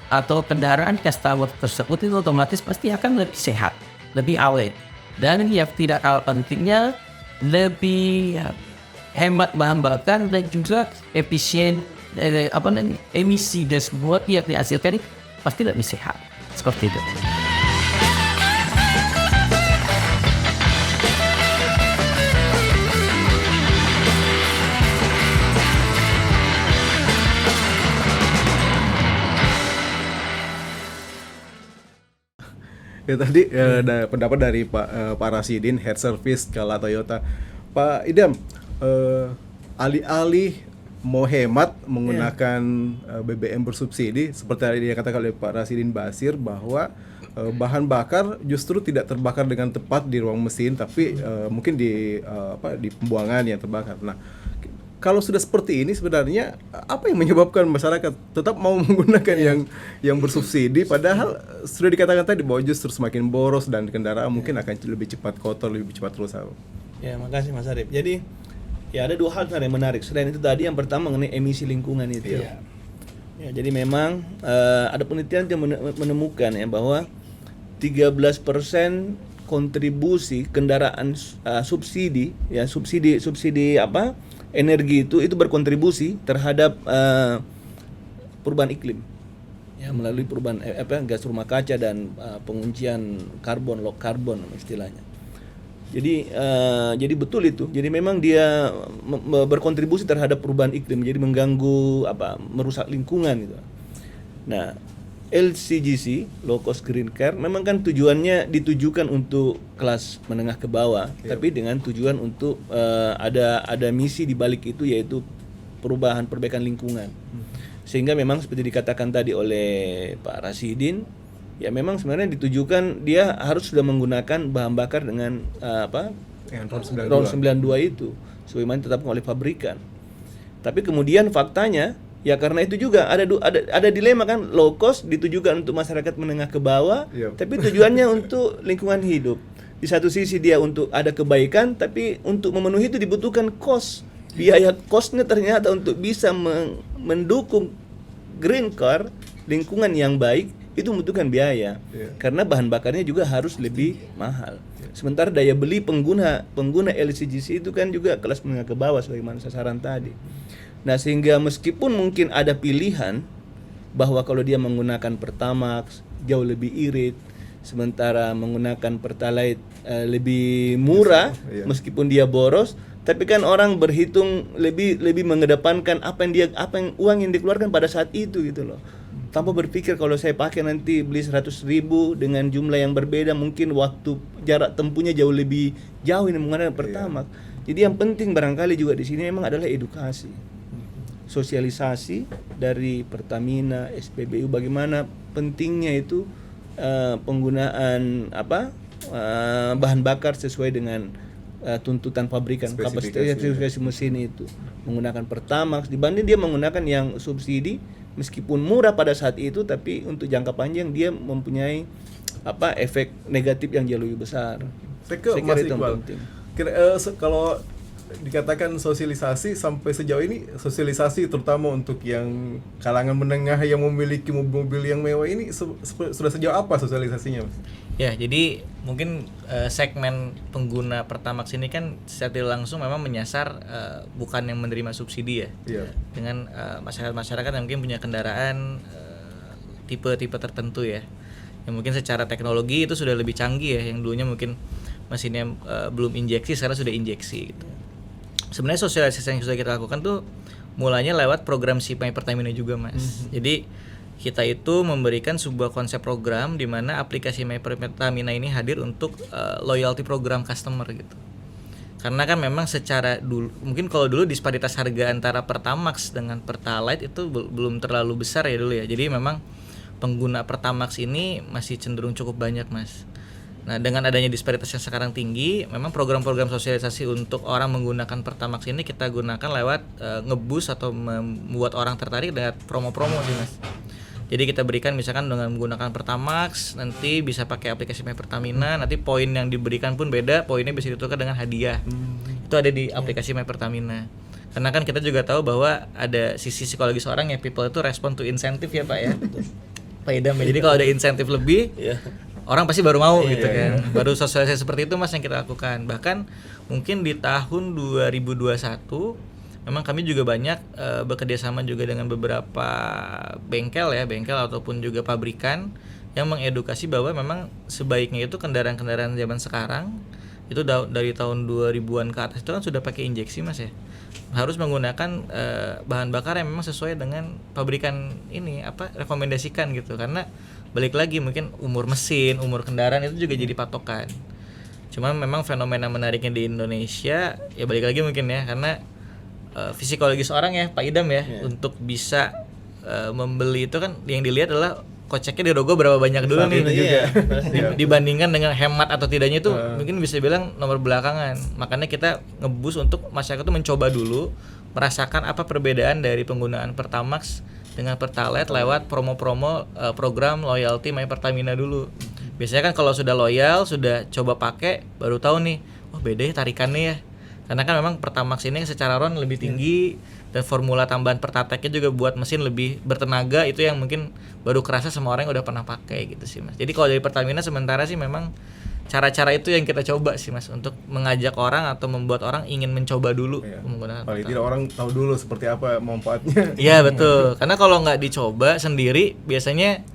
atau kendaraan customer tersebut itu otomatis pasti akan lebih sehat, lebih awet. Dan yang tidak kalah pentingnya lebih hemat bahan bakar dan juga efisien emisi dan semua yang dihasilkan pasti lebih sehat. Seperti itu. Ya tadi ada pendapat dari Pak Rasidin, Head Service Kala Toyota. Pak Idam, alih-alih mau hemat menggunakan BBM bersubsidi, seperti tadi dikatakan oleh Pak Rasidin Basir bahwa bahan bakar justru tidak terbakar dengan tepat di ruang mesin, tapi mungkin di pembuangan yang terbakar. Nah, kalau sudah seperti ini sebenarnya apa yang menyebabkan masyarakat tetap mau menggunakan yang bersubsidi padahal sudah dikatakan tadi bahwa justru semakin boros dan kendaraan mungkin akan lebih cepat kotor, lebih cepat rusak. Ya, makasih Mas Arif. Jadi ya ada dua hal yang menarik. Selain itu tadi yang pertama mengenai emisi lingkungan itu. Ya, jadi memang ada penelitian yang menemukan ya bahwa 13% kontribusi kendaraan subsidi energi itu berkontribusi terhadap perubahan iklim ya melalui perubahan gas rumah kaca dan penguncian karbon, low carbon istilahnya. Jadi betul itu. Jadi memang dia berkontribusi terhadap perubahan iklim, jadi mengganggu merusak lingkungan gitu. Nah, LCGC, low cost green car, memang kan tujuannya ditujukan untuk kelas menengah ke bawah, tapi dengan tujuan untuk ada misi di balik itu, yaitu perbaikan lingkungan. Sehingga memang seperti dikatakan tadi oleh Pak Rasidin, ya memang sebenarnya ditujukan dia harus sudah menggunakan bahan bakar dengan RON 92 itu, sebagaimana ditetapkan oleh pabrikan. Tapi kemudian faktanya ya karena itu juga ada dilema kan, low cost ditujukan untuk masyarakat menengah ke bawah, tapi tujuannya untuk lingkungan hidup. Di satu sisi dia untuk ada kebaikan, tapi untuk memenuhi itu dibutuhkan cost. Biaya costnya ternyata untuk bisa mendukung green car, lingkungan yang baik, itu membutuhkan biaya. Karena bahan bakarnya juga harus lebih mahal. Sementara daya beli pengguna LCGC itu kan juga kelas menengah ke bawah sebagaimana sasaran tadi. Nah, sehingga meskipun mungkin ada pilihan bahwa kalau dia menggunakan Pertamax jauh lebih irit, sementara menggunakan Pertalite lebih murah, meskipun dia boros, tapi kan orang berhitung lebih mengedepankan apa yang uang yang dikeluarkan pada saat itu gitu loh. Tanpa berpikir kalau saya pakai nanti beli 100.000 dengan jumlah yang berbeda, mungkin waktu jarak tempuhnya jauh lebih jauh ini menggunakan Pertamax. Jadi yang penting barangkali juga di sini memang adalah edukasi. Sosialisasi dari Pertamina, SPBU bagaimana pentingnya itu penggunaan bahan bakar sesuai dengan tuntutan pabrikan, kapasitas mesin itu, menggunakan Pertamax dibanding dia menggunakan yang subsidi, meskipun murah pada saat itu, tapi untuk jangka panjang dia mempunyai efek negatif yang jauh lebih besar. Saya kira Mas Iqbal, kalau dikatakan sosialisasi, sampai sejauh ini sosialisasi terutama untuk yang kalangan menengah yang memiliki mobil-mobil yang mewah ini sudah sejauh apa sosialisasinya, Mas? Ya, jadi mungkin segmen pengguna Pertamax ini kan secara tidak langsung memang menyasar bukan yang menerima subsidi ya. Iya. Dengan masyarakat yang mungkin punya kendaraan tipe-tipe tertentu ya. Yang mungkin secara teknologi itu sudah lebih canggih ya, yang dulunya mungkin mesinnya belum injeksi, sekarang sudah injeksi gitu. Sebenarnya sosialisasi yang sudah kita lakukan tuh mulanya lewat program Si My Pertamina juga, Mas. Jadi kita itu memberikan sebuah konsep program di mana aplikasi My Pertamina ini hadir untuk loyalty program customer gitu. Karena kan memang secara dulu, mungkin kalau dulu disparitas harga antara Pertamax dengan Pertalite itu belum terlalu besar ya dulu ya. Jadi memang pengguna Pertamax ini masih cenderung cukup banyak, Mas. Nah, dengan adanya disparitas yang sekarang tinggi, memang program-program sosialisasi untuk orang menggunakan Pertamax ini kita gunakan lewat nge-boost atau membuat orang tertarik dengan promo-promo sih, Mas. Jadi kita berikan misalkan dengan menggunakan Pertamax, nanti bisa pakai aplikasi My Pertamina, nanti poin yang diberikan pun beda, poinnya bisa ditukar dengan hadiah. Itu ada di aplikasi My Pertamina. Karena kan kita juga tahu bahwa ada sisi psikologis orang ya, people itu respond to insentif ya Pak ya. Pak Idam ya. Jadi kalau ada insentif lebih, orang pasti baru mau gitu kan. Baru sosialisasi seperti itu Mas yang kita lakukan. Bahkan mungkin di tahun 2021 memang kami juga banyak bekerja sama juga dengan beberapa bengkel ataupun juga pabrikan yang mengedukasi bahwa memang sebaiknya itu kendaraan-kendaraan zaman sekarang itu dari tahun 2000-an ke atas itu kan sudah pakai injeksi Mas ya. Harus menggunakan bahan bakar yang memang sesuai dengan pabrikan ini rekomendasikan gitu. Karena balik lagi mungkin umur mesin, umur kendaraan itu juga jadi patokan. Cuma memang fenomena menariknya di Indonesia ya balik lagi mungkin ya, karena psikologis orang ya Pak Idam ya, untuk bisa membeli itu kan yang dilihat adalah koceknya dirogoh berapa banyak dulu nih juga. Dibandingkan dengan hemat atau tidaknya itu mungkin bisa bilang nomor belakangan. Makanya kita nge-boost untuk masyarakat itu mencoba dulu merasakan apa perbedaan dari penggunaan Pertamax dengan Pertalite lewat promo-promo program loyalty My Pertamina dulu. Biasanya kan kalau sudah loyal, sudah coba pakai, baru tahu nih, oh beda ya tarikannya ya. Karena kan memang Pertamax ini secara RON lebih tinggi dan formula tambahan Pertateknya juga buat mesin lebih bertenaga, itu yang mungkin baru kerasa sama orang yang udah pernah pakai gitu sih Mas. Jadi kalau dari Pertamina sementara sih memang cara-cara itu yang kita coba sih Mas, untuk mengajak orang atau membuat orang ingin mencoba dulu menggunakan. Paling tidak orang tahu dulu seperti apa manfaatnya. Iya betul. Karena kalau nggak dicoba sendiri biasanya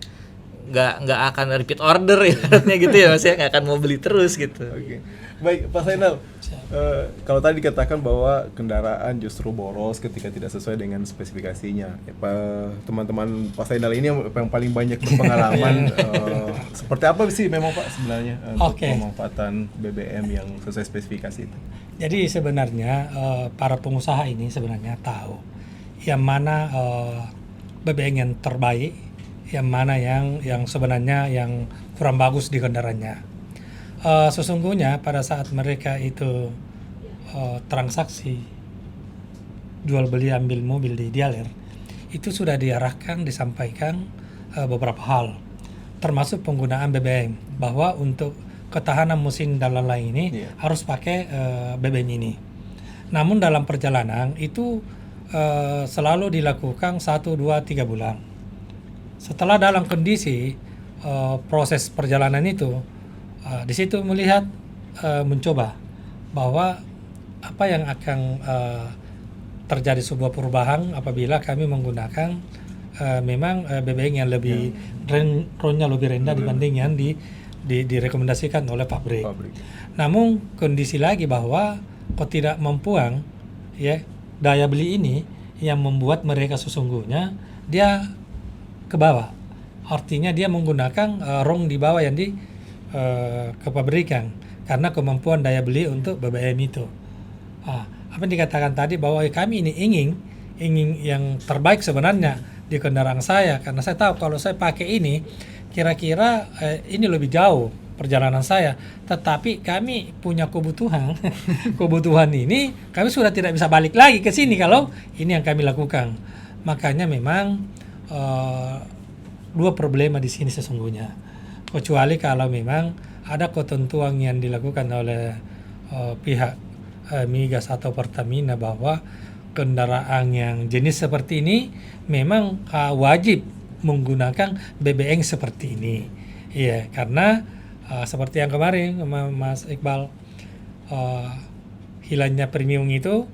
nggak akan repeat order ya gitu ya Mas ya, nggak akan mau beli terus gitu. Oke. Baik, Pak Zainal. Kalau tadi dikatakan bahwa kendaraan justru boros ketika tidak sesuai dengan spesifikasinya. Teman-teman Pak Zainal ini yang paling banyak berpengalaman. Seperti apa sih memang Pak sebenarnya untuk pemanfaatan BBM yang sesuai spesifikasi itu? Jadi sebenarnya para pengusaha ini sebenarnya tahu yang mana BBM yang terbaik, yang mana yang sebenarnya yang kurang bagus di kendaraannya. Sesungguhnya pada saat mereka itu transaksi jual beli ambil mobil di dealer, itu sudah diarahkan, disampaikan beberapa hal, termasuk penggunaan BBM, bahwa untuk ketahanan mesin dan lain-lain ini harus pakai BBM ini. Namun dalam perjalanan itu selalu dilakukan 1, 2, 3 bulan. Setelah dalam kondisi proses perjalanan itu, di situ melihat mencoba bahwa apa yang akan terjadi sebuah perubahan apabila kami menggunakan memang BBM yang lebih RON-nya lebih rendah dibanding yang direkomendasikan oleh pabrik. Namun kondisi lagi bahwa ketidakmampuan ya daya beli ini yang membuat mereka sesungguhnya dia ke bawah. Artinya dia menggunakan RON di bawah yang kepabrikan karena kemampuan daya beli untuk BBM itu. Apa yang dikatakan tadi bahwa kami ini ingin yang terbaik sebenarnya di kendaraan saya, karena saya tahu kalau saya pakai ini kira-kira ini lebih jauh perjalanan saya, tetapi kami punya kebutuhan kebutuhan ini kami sudah tidak bisa balik lagi ke sini kalau ini yang kami lakukan. Makanya memang dua problema di sini sesungguhnya. Kecuali kalau memang ada ketentuan yang dilakukan oleh pihak Migas atau Pertamina bahwa kendaraan yang jenis seperti ini memang wajib menggunakan BBM seperti ini. Iya, karena seperti yang kemarin Mas Iqbal, hilangnya premium itu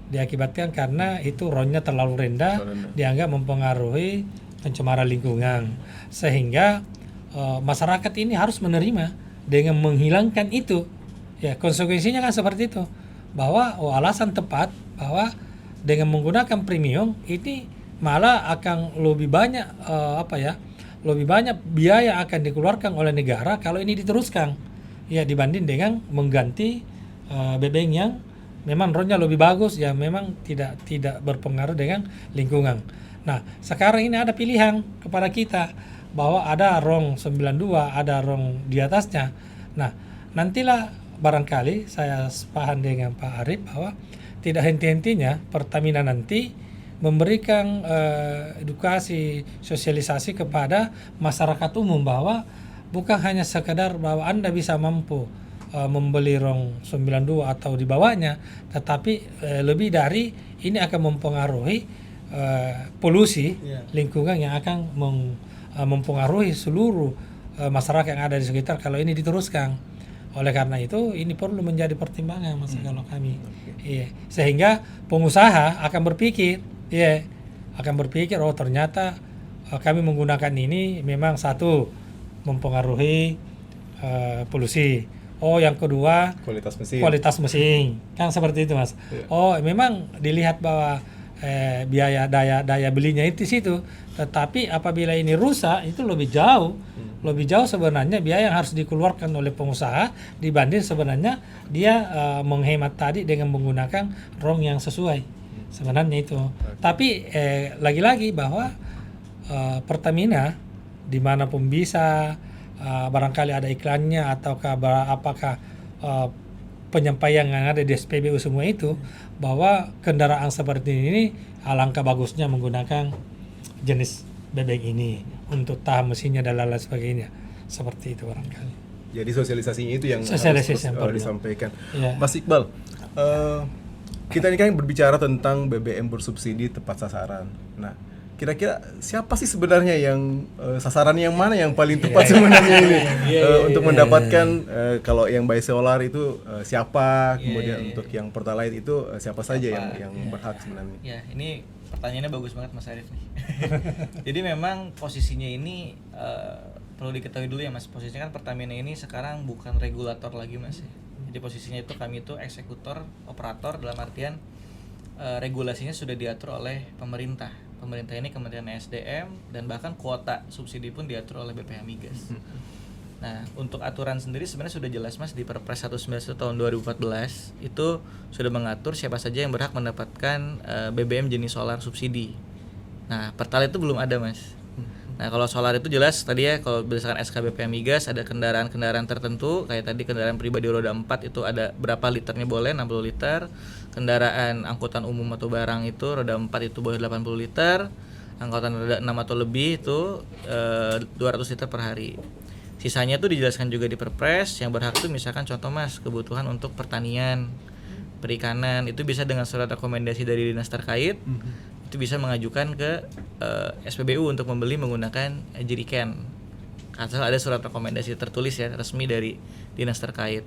diakibatkan karena itu RON-nya terlalu rendah, dianggap mempengaruhi pencemaran lingkungan, sehingga masyarakat ini harus menerima dengan menghilangkan itu. Ya, konsekuensinya kan seperti itu, bahwa alasan tepat bahwa dengan menggunakan premium ini malah akan lebih banyak lebih banyak biaya akan dikeluarkan oleh negara kalau ini diteruskan, ya, dibanding dengan mengganti BBM yang memang RON-nya lebih bagus, ya memang tidak berpengaruh dengan lingkungan. Nah, sekarang ini ada pilihan kepada kita bahwa ada RON 92, ada RON di atasnya. Nah, nantilah barangkali saya sepaham dengan Pak Arif bahwa tidak henti-hentinya Pertamina nanti memberikan edukasi, sosialisasi kepada masyarakat umum bahwa bukan hanya sekadar bahwa Anda bisa mampu membeli RON 92 atau di bawahnya, tetapi lebih dari ini akan mempengaruhi polusi lingkungan yang akan mempengaruhi seluruh masyarakat yang ada di sekitar kalau ini diteruskan. Oleh karena itu ini perlu menjadi pertimbangan Mas kalau kami. Iya. Sehingga pengusaha akan berpikir, oh ternyata kami menggunakan ini memang satu mempengaruhi polusi. Oh, yang kedua kualitas mesin kan seperti itu Mas. Oh, memang dilihat bahwa biaya daya belinya itu di situ, tetapi apabila ini rusak itu lebih jauh sebenarnya biaya yang harus dikeluarkan oleh pengusaha dibanding sebenarnya dia menghemat tadi dengan menggunakan RON yang sesuai sebenarnya itu. Tapi lagi-lagi bahwa Pertamina dimanapun bisa, barangkali ada iklannya ataukah apakah penyampaian yang ada di SPBU semua itu, bahwa kendaraan seperti ini alangkah bagusnya menggunakan jenis BBM ini untuk tahan mesinnya dan lain sebagainya, seperti itu barangkali. Jadi sosialisasinya itu yang Sosialisasi harus yang disampaikan. Ya. Mas Iqbal, kita ini kan berbicara tentang BBM bersubsidi tepat sasaran. Nah, kira-kira siapa sih sebenarnya yang sasaran yang mana yang paling tepat sebenarnya ini untuk mendapatkan kalau yang by solar itu siapa, kemudian untuk yang Pertalite itu siapa saja yang berhak sebenarnya? Ya, ini pertanyaannya bagus banget Mas Arif nih. Jadi memang posisinya ini perlu diketahui dulu ya Mas, posisinya kan Pertamina ini sekarang bukan regulator lagi Mas. Jadi posisinya itu kami itu eksekutor, operator, dalam artian regulasinya sudah diatur oleh pemerintah. Pemerintah ini Kementerian SDM dan bahkan kuota subsidi pun diatur oleh BPH Migas. Nah, untuk aturan sendiri sebenarnya sudah jelas Mas di Perpres 191 tahun 2014 itu sudah mengatur siapa saja yang berhak mendapatkan BBM jenis solar subsidi. Nah, Pertalite itu belum ada Mas. Nah, kalau solar itu jelas tadi ya, kalau berdasarkan SK BPH Migas ada kendaraan-kendaraan tertentu kayak tadi kendaraan pribadi roda 4 itu ada berapa liternya boleh, 60 liter. Kendaraan angkutan umum atau barang itu roda 4 itu boleh 80 liter. Angkutan roda 6 atau lebih itu 200 liter per hari. Sisanya tuh dijelaskan juga di Perpres yang berhak tuh misalkan contoh Mas, kebutuhan untuk pertanian, perikanan itu bisa dengan surat rekomendasi dari dinas terkait. Itu bisa mengajukan ke SPBU untuk membeli menggunakan jeriken. Asal ada surat rekomendasi tertulis ya resmi dari dinas terkait.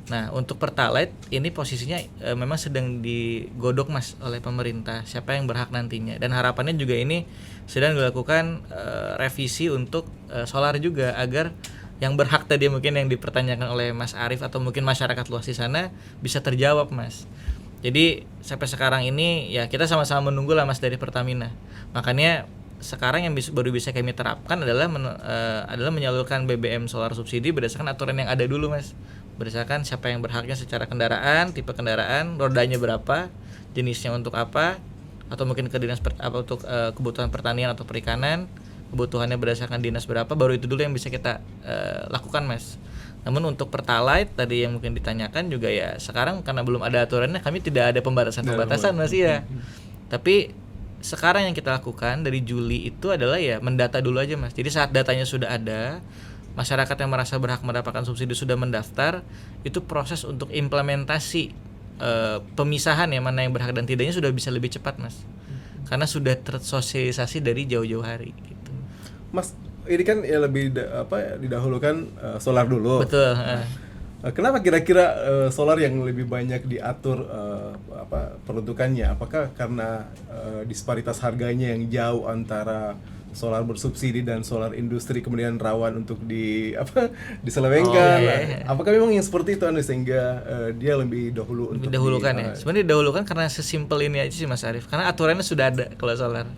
Nah, untuk Pertalite ini posisinya memang sedang digodok Mas oleh pemerintah siapa yang berhak nantinya, dan harapannya juga ini sedang dilakukan revisi untuk solar juga agar yang berhak tadi mungkin yang dipertanyakan oleh Mas Arif atau mungkin masyarakat luas di sana bisa terjawab Mas. Jadi sampai sekarang ini ya kita sama-sama menunggu lah Mas dari Pertamina. Makanya sekarang yang baru bisa kami terapkan adalah menyalurkan BBM solar subsidi berdasarkan aturan yang ada dulu Mas. Berdasarkan siapa yang berhaknya secara kendaraan, tipe kendaraan, rodanya berapa, jenisnya untuk apa, atau mungkin ke dinas untuk kebutuhan pertanian atau perikanan, kebutuhannya berdasarkan dinas berapa, baru itu dulu yang bisa kita lakukan Mas. Namun untuk Pertalite tadi yang mungkin ditanyakan juga ya sekarang karena belum ada aturannya kami tidak ada pembatasan Mas ya. Tapi sekarang yang kita lakukan dari Juli itu adalah ya mendata dulu aja Mas. Jadi saat datanya sudah ada, masyarakat yang merasa berhak mendapatkan subsidi sudah mendaftar, itu proses untuk implementasi pemisahan ya mana yang berhak dan tidaknya sudah bisa lebih cepat Mas, karena sudah tersosialisasi dari jauh-jauh hari gitu. Mas, ini kan ya lebih didahulukan solar dulu. Betul. Kenapa kira-kira solar yang lebih banyak diatur peruntukannya? Apakah karena disparitas harganya yang jauh antara solar bersubsidi dan solar industri kemudian rawan untuk diselewengkan? Apakah memang yang seperti itu sehingga dia lebih dahulu untuk didahulukan ya? Sebenarnya didahulukan karena sesimpel ini aja sih Mas Arief. Karena aturannya sudah ada kalau solar.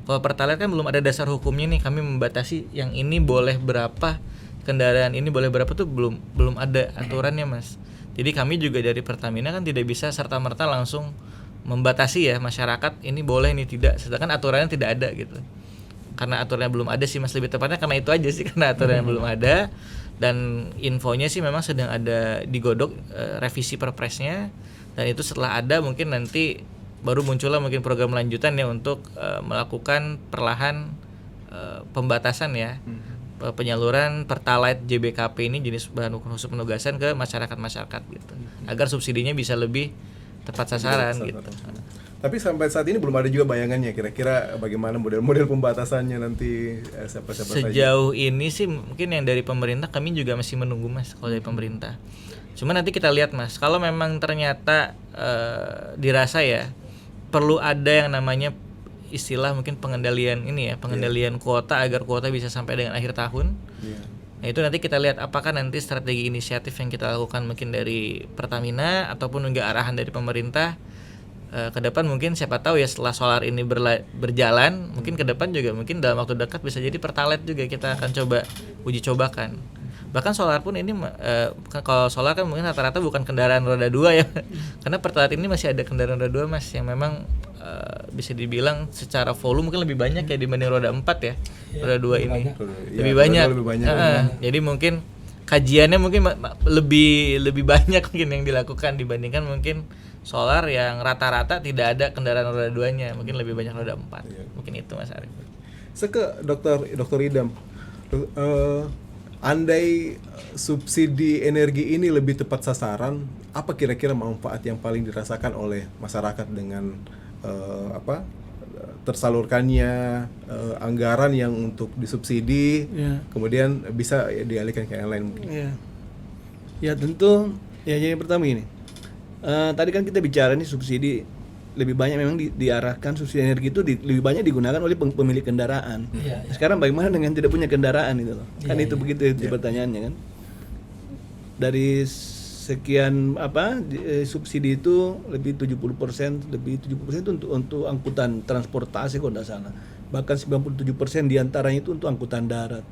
Kalau Pertalite kan belum ada dasar hukumnya nih, kami membatasi yang ini boleh berapa, kendaraan ini boleh berapa tuh belum ada aturannya Mas. Jadi kami juga dari Pertamina kan tidak bisa serta-merta langsung membatasi ya masyarakat ini boleh ini tidak, sedangkan aturannya tidak ada gitu. Karena aturannya belum ada sih Mas, lebih tepatnya karena itu aja sih, karena aturannya belum ada. Dan infonya sih memang sedang ada digodok revisi perpresnya, dan itu setelah ada mungkin nanti baru muncullah mungkin program lanjutan ya untuk melakukan perlahan pembatasan ya penyaluran Pertalite JBKP ini, jenis bahan bakar khusus penugasan, ke masyarakat gitu, agar subsidinya bisa lebih tepat sasaran gitu. Tapi sampai saat ini belum ada juga bayangannya kira-kira bagaimana model-model pembatasannya nanti siapa-siapa saja. Sejauh ini sih mungkin yang dari pemerintah kami juga masih menunggu Mas kalau dari pemerintah. Cuma nanti kita lihat Mas, kalau memang ternyata dirasa ya perlu ada yang namanya istilah mungkin pengendalian ini ya, pengendalian kuota agar kuota bisa sampai dengan akhir tahun. Nah itu nanti kita lihat apakah nanti strategi inisiatif yang kita lakukan mungkin dari Pertamina ataupun juga arahan dari pemerintah ke depan, mungkin siapa tahu ya setelah solar ini berjalan mungkin ke depan juga mungkin dalam waktu dekat bisa jadi Pertalite juga kita akan coba uji cobakan. Bahkan solar pun ini kalau solar kan mungkin rata-rata bukan kendaraan roda 2 ya. Karena Pertalite ini masih ada kendaraan roda 2 Mas yang memang bisa dibilang secara volume mungkin lebih banyak ya dibanding roda 4 ya. Roda 2 ini lebih banyak. Jadi mungkin kajiannya mungkin lebih banyak mungkin yang dilakukan dibandingkan mungkin solar yang rata-rata tidak ada kendaraan roda 2-nya, mungkin lebih banyak roda 4. Mungkin itu Mas Arief. Ke Dr. Idam. Andai subsidi energi ini lebih tepat sasaran, apa kira-kira manfaat yang paling dirasakan oleh masyarakat dengan tersalurkannya anggaran yang untuk disubsidi, kemudian bisa dialihkan ke yang lain mungkin? Ya tentu ya, yang pertama ini tadi kan kita bicara nih subsidi lebih banyak memang diarahkan, subsidi energi itu lebih banyak digunakan oleh pemilik kendaraan. Sekarang bagaimana dengan tidak punya kendaraan itu loh? Kan itu begitu pertanyaannya kan. Dari sekian subsidi itu lebih 70% itu untuk angkutan transportasi kalau tidak salah. Bahkan 97% diantaranya itu untuk angkutan darat.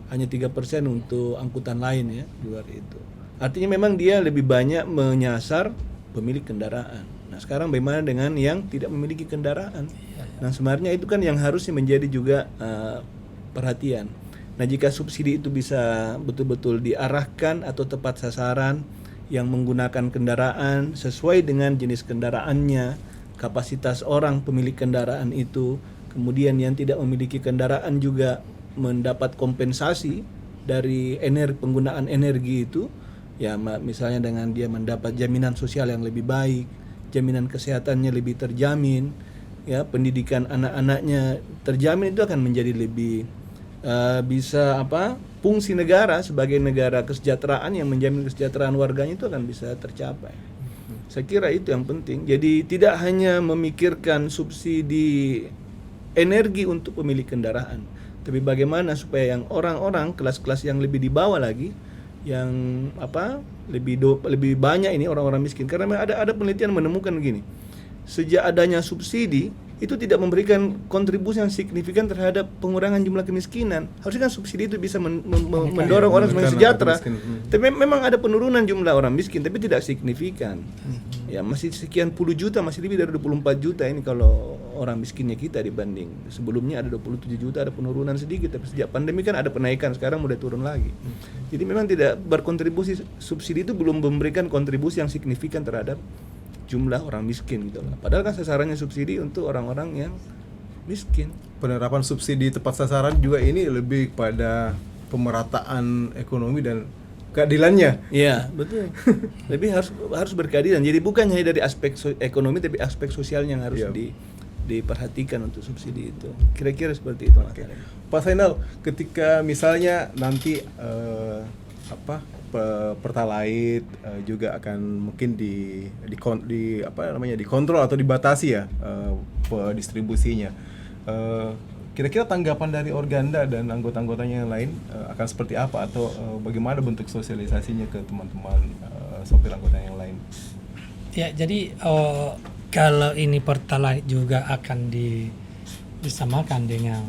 Hanya 3% untuk angkutan lain ya, luar itu. Artinya memang dia lebih banyak menyasar pemilik kendaraan. Nah sekarang bagaimana dengan yang tidak memiliki kendaraan? Nah sebenarnya itu kan yang harusnya menjadi juga perhatian. Nah jika subsidi itu bisa betul-betul diarahkan atau tepat sasaran, yang menggunakan kendaraan sesuai dengan jenis kendaraannya, kapasitas orang pemilik kendaraan itu, kemudian yang tidak memiliki kendaraan juga mendapat kompensasi dari penggunaan energi itu, ya misalnya dengan dia mendapat jaminan sosial yang lebih baik, jaminan kesehatannya lebih terjamin, ya pendidikan anak-anaknya terjamin, itu akan menjadi lebih bisa fungsi negara sebagai negara kesejahteraan yang menjamin kesejahteraan warganya itu akan bisa tercapai. Saya kira itu yang penting. Jadi tidak hanya memikirkan subsidi energi untuk pemilik kendaraan, tapi bagaimana supaya yang orang-orang kelas-kelas yang lebih di bawah lagi, yang lebih banyak ini orang-orang miskin. Karena ada penelitian menemukan begini, sejak adanya subsidi itu tidak memberikan kontribusi yang signifikan terhadap pengurangan jumlah kemiskinan. Harusnya kan subsidi itu bisa mendorong orang semakin sejahtera. Tapi memang ada penurunan jumlah orang miskin, tapi tidak signifikan. Ya masih sekian puluh juta, masih lebih dari 24 juta ini kalau orang miskinnya kita dibanding sebelumnya ada 27 juta, ada penurunan sedikit. Tapi sejak pandemi kan ada penaikan, sekarang mulai turun lagi. Jadi memang tidak berkontribusi, subsidi itu belum memberikan kontribusi yang signifikan terhadap jumlah orang miskin gitu lah. Padahal kan sasarannya subsidi untuk orang-orang yang miskin. Penerapan subsidi tepat sasaran juga ini lebih pada pemerataan ekonomi dan keadilannya. Iya, betul. Lebih harus berkeadilan. Jadi bukan hanya dari aspek ekonomi, tapi aspek sosialnya yang harus Iya. diperhatikan untuk subsidi itu. Kira-kira seperti itu, Mas Arif. Pak Zainal, ketika misalnya nanti Pertalite juga akan mungkin dikontrol atau dibatasi ya distribusinya. Kira-kira tanggapan dari Organda dan anggota-anggotanya yang lain akan seperti apa atau bagaimana bentuk sosialisasinya ke teman-teman sopir anggota yang lain? Ya, jadi kalau ini Pertalite juga akan disamakan dengan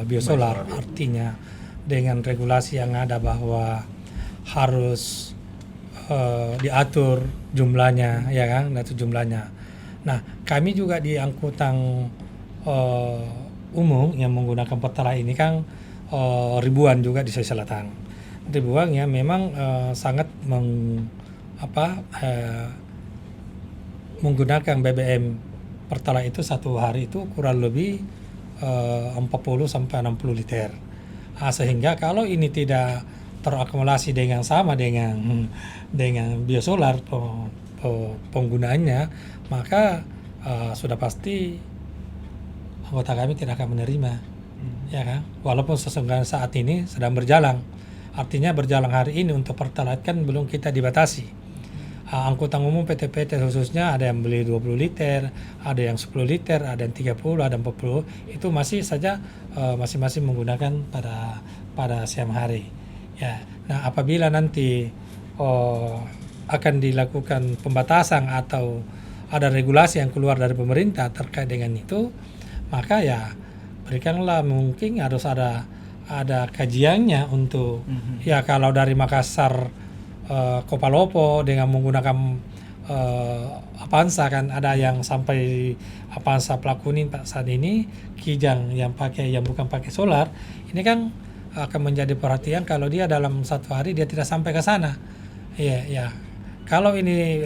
biosolar, artinya dengan regulasi yang ada bahwa harus diatur jumlahnya, ya kan, diatur jumlahnya. Nah, kami juga di angkutan umum yang menggunakan Pertalite ini kan ribuan juga di Sulawesi Selatan. Ribuan yang memang sangat menggunakan BBM Pertalite itu satu hari itu kurang lebih 40 sampai 60 liter. Sehingga kalau ini tidak terakumulasi dengan sama dengan biosolar penggunaannya, maka sudah pasti anggota kami tidak akan menerima, ya kan? Walaupun sesungguhnya saat ini sedang berjalan, artinya berjalan hari ini untuk Pertalite kan belum kita dibatasi. Angkutan umum PT-PT khususnya ada yang beli 20 liter, ada yang 10 liter, ada yang 30, ada yang 40, itu masih saja masing-masing menggunakan pada siang hari. Ya, nah apabila nanti akan dilakukan pembatasan atau ada regulasi yang keluar dari pemerintah terkait dengan itu, maka ya berikanlah, mungkin harus ada kajiannya untuk ya kalau dari Makassar Kopalopo dengan menggunakan Avanza kan ada yang sampai Avanza Plakunin saat ini, Kijang yang bukan pakai solar, ini kan akan menjadi perhatian kalau dia dalam satu hari dia tidak sampai ke sana. Ya. Kalau ini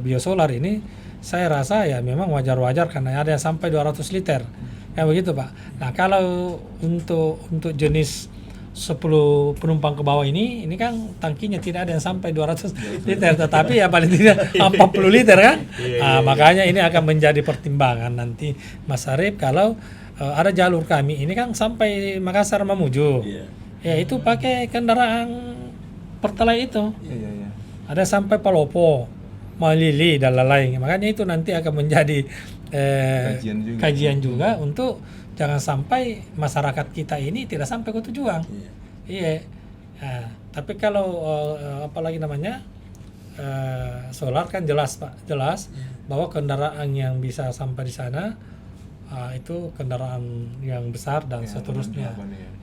biosolar ini saya rasa ya memang wajar-wajar karena ada yang sampai 200 liter. Kayak begitu, Pak. Nah, kalau untuk jenis 10 penumpang ke bawah ini kan tangkinya tidak ada yang sampai 200 liter, tetapi ya paling tidak 40 liter kan. Makanya ini akan menjadi pertimbangan nanti Mas Arif kalau ada jalur kami ini kan sampai Makassar Mamuju. Ya itu pakai kendaraan Pertalite itu. Ada sampai Palopo, Malili dan lain-lain. Makanya itu nanti akan menjadi kajian juga untuk jangan sampai masyarakat kita ini tidak sampai ke tujuan. Iya. Nah, tapi kalau apalagi namanya solar kan jelas, Pak, bahwa kendaraan yang bisa sampai di sana itu kendaraan yang besar dan seterusnya.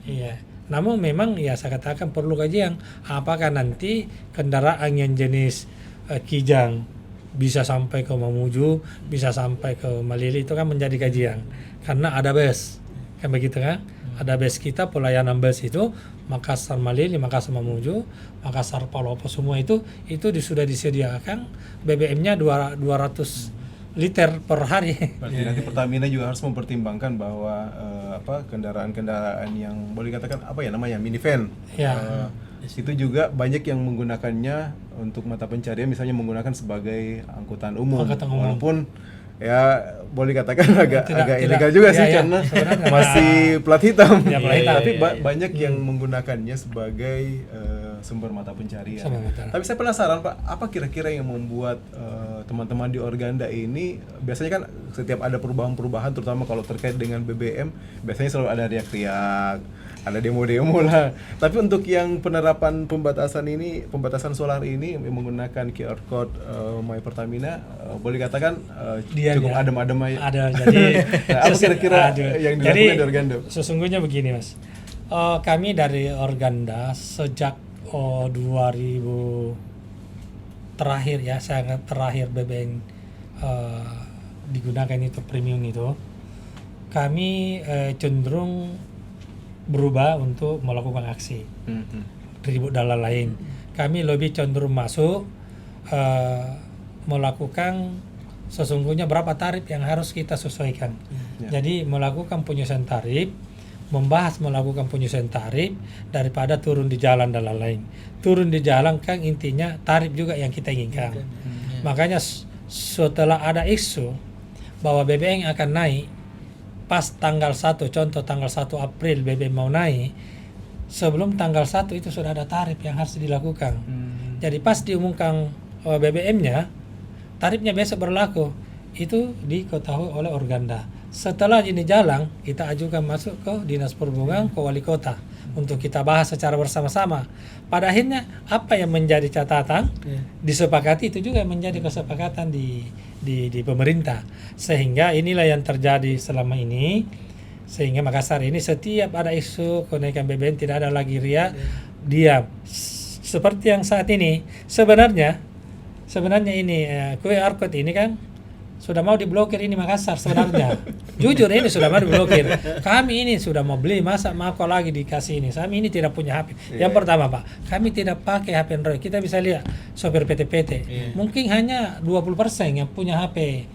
Iya. Namun memang ya saya katakan perlu kajian apakah nanti kendaraan yang jenis Kijang bisa sampai ke Mamuju, bisa sampai ke Malili, itu kan menjadi kajian karena ada bus kan begitu kan, ada bus kita pelayanan bus itu Makassar Malili, Makassar Mamuju, Makassar Palopo, semua itu sudah disediakan BBM-nya 200 liter per hari. Berarti nanti Pertamina juga harus mempertimbangkan bahwa kendaraan-kendaraan yang boleh dikatakan minivan. Itu juga banyak yang menggunakannya untuk mata pencarian, misalnya menggunakan sebagai angkutan umum. Walaupun ya boleh dikatakan agak ilegal juga sih karena masih plat hitam. Tapi banyak yang menggunakannya sebagai sumber mata pencarian. Tapi saya penasaran, Pak, apa kira-kira yang membuat teman-teman di Organda ini biasanya kan setiap ada perubahan-perubahan, terutama kalau terkait dengan BBM, biasanya selalu ada riak-riak, ada demo-demo lah. Tapi untuk yang penerapan pembatasan solar ini menggunakan QR code My Pertamina, boleh katakan cukup adem-adem aja. Ada, jadi apa kira-kira yang dilakukan di Organda? Sesungguhnya begini, Mas. Kami dari Organda sejak 2000 terakhir ya, sangat terakhir BBM digunakan itu premium itu, kami cenderung berubah untuk melakukan aksi ribut dan lain-lain. Kami lebih cenderung masuk melakukan sesungguhnya berapa tarif yang harus kita sesuaikan. Jadi melakukan penyelesaian tarif membahas melakukan penyesuaian tarif daripada turun di jalan dan lain-lain. Turun di jalan kan intinya tarif juga yang kita inginkan. Makanya setelah ada isu bahwa BBM akan naik pas tanggal 1, contoh tanggal 1 April BBM mau naik, sebelum tanggal 1 itu sudah ada tarif yang harus dilakukan. Jadi pas diumumkan BBM-nya, tarifnya besok berlaku, itu diketahui oleh Organda. Setelah ini jalan, kita ajukan masuk ke Dinas Perhubungan, ke Wali Kota untuk kita bahas secara bersama-sama. Pada akhirnya apa yang menjadi catatan disepakati, itu juga yang menjadi kesepakatan di pemerintah. Sehingga inilah yang terjadi selama ini. Sehingga Makassar ini setiap ada isu kenaikan BBM tidak ada lagi riak, diam. Seperti yang saat ini sebenarnya ini QR code ini kan sudah mau diblokir ini Makassar sebenarnya. Jujur ini sudah mau diblokir. Kami ini sudah mau beli, masa mau kok lagi dikasih ini. Kami ini tidak punya HP. Yang pertama Pak, kami tidak pakai HP Android. Kita bisa lihat sopir PT-PT. Mungkin hanya 20% yang punya HP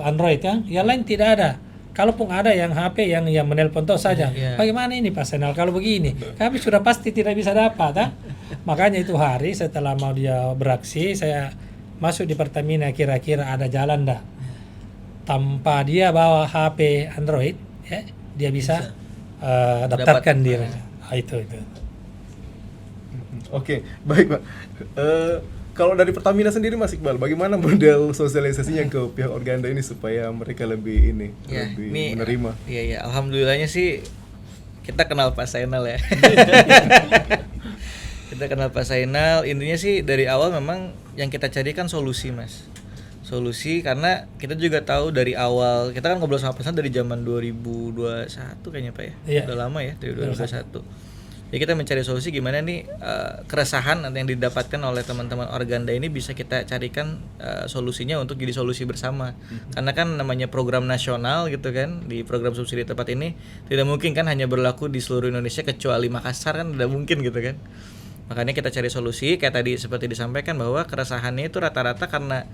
Android kan. Yang lain tidak ada. Kalaupun ada yang HP yang menelpon toh saja. Bagaimana ini Pak Senal kalau begini? Kami sudah pasti tidak bisa dapat. Makanya itu hari setelah mau dia beraksi, saya masuk di Pertamina, kira-kira ada jalan dah tanpa dia bawa HP Android, ya, dia bisa daftarkan diri. Itu. Oke, baik Pak. Kalau dari Pertamina sendiri Mas Iqbal, bagaimana model sosialisasinya ke pihak Organda ini supaya mereka lebih lebih menerima? Iya, alhamdulillahnya sih kita kenal Pak Zainal ya. Kita kenal Pak Zainal, intinya sih dari awal memang yang kita cari kan solusi Mas. Solusi karena kita juga tahu dari awal, kita kan ngobrol sama Pak Zainal dari zaman 2021 kayaknya Pak ya. Iya. Udah lama ya, dari 2021. Jadi kita mencari solusi gimana nih keresahan yang didapatkan oleh teman-teman Organda ini bisa kita carikan solusinya untuk jadi solusi bersama. Karena kan namanya program nasional gitu kan, di program subsidi tepat ini tidak mungkin kan hanya berlaku di seluruh Indonesia kecuali Makassar kan tidak mungkin gitu kan. Makanya kita cari solusi kayak tadi seperti disampaikan bahwa keresahannya itu rata-rata karena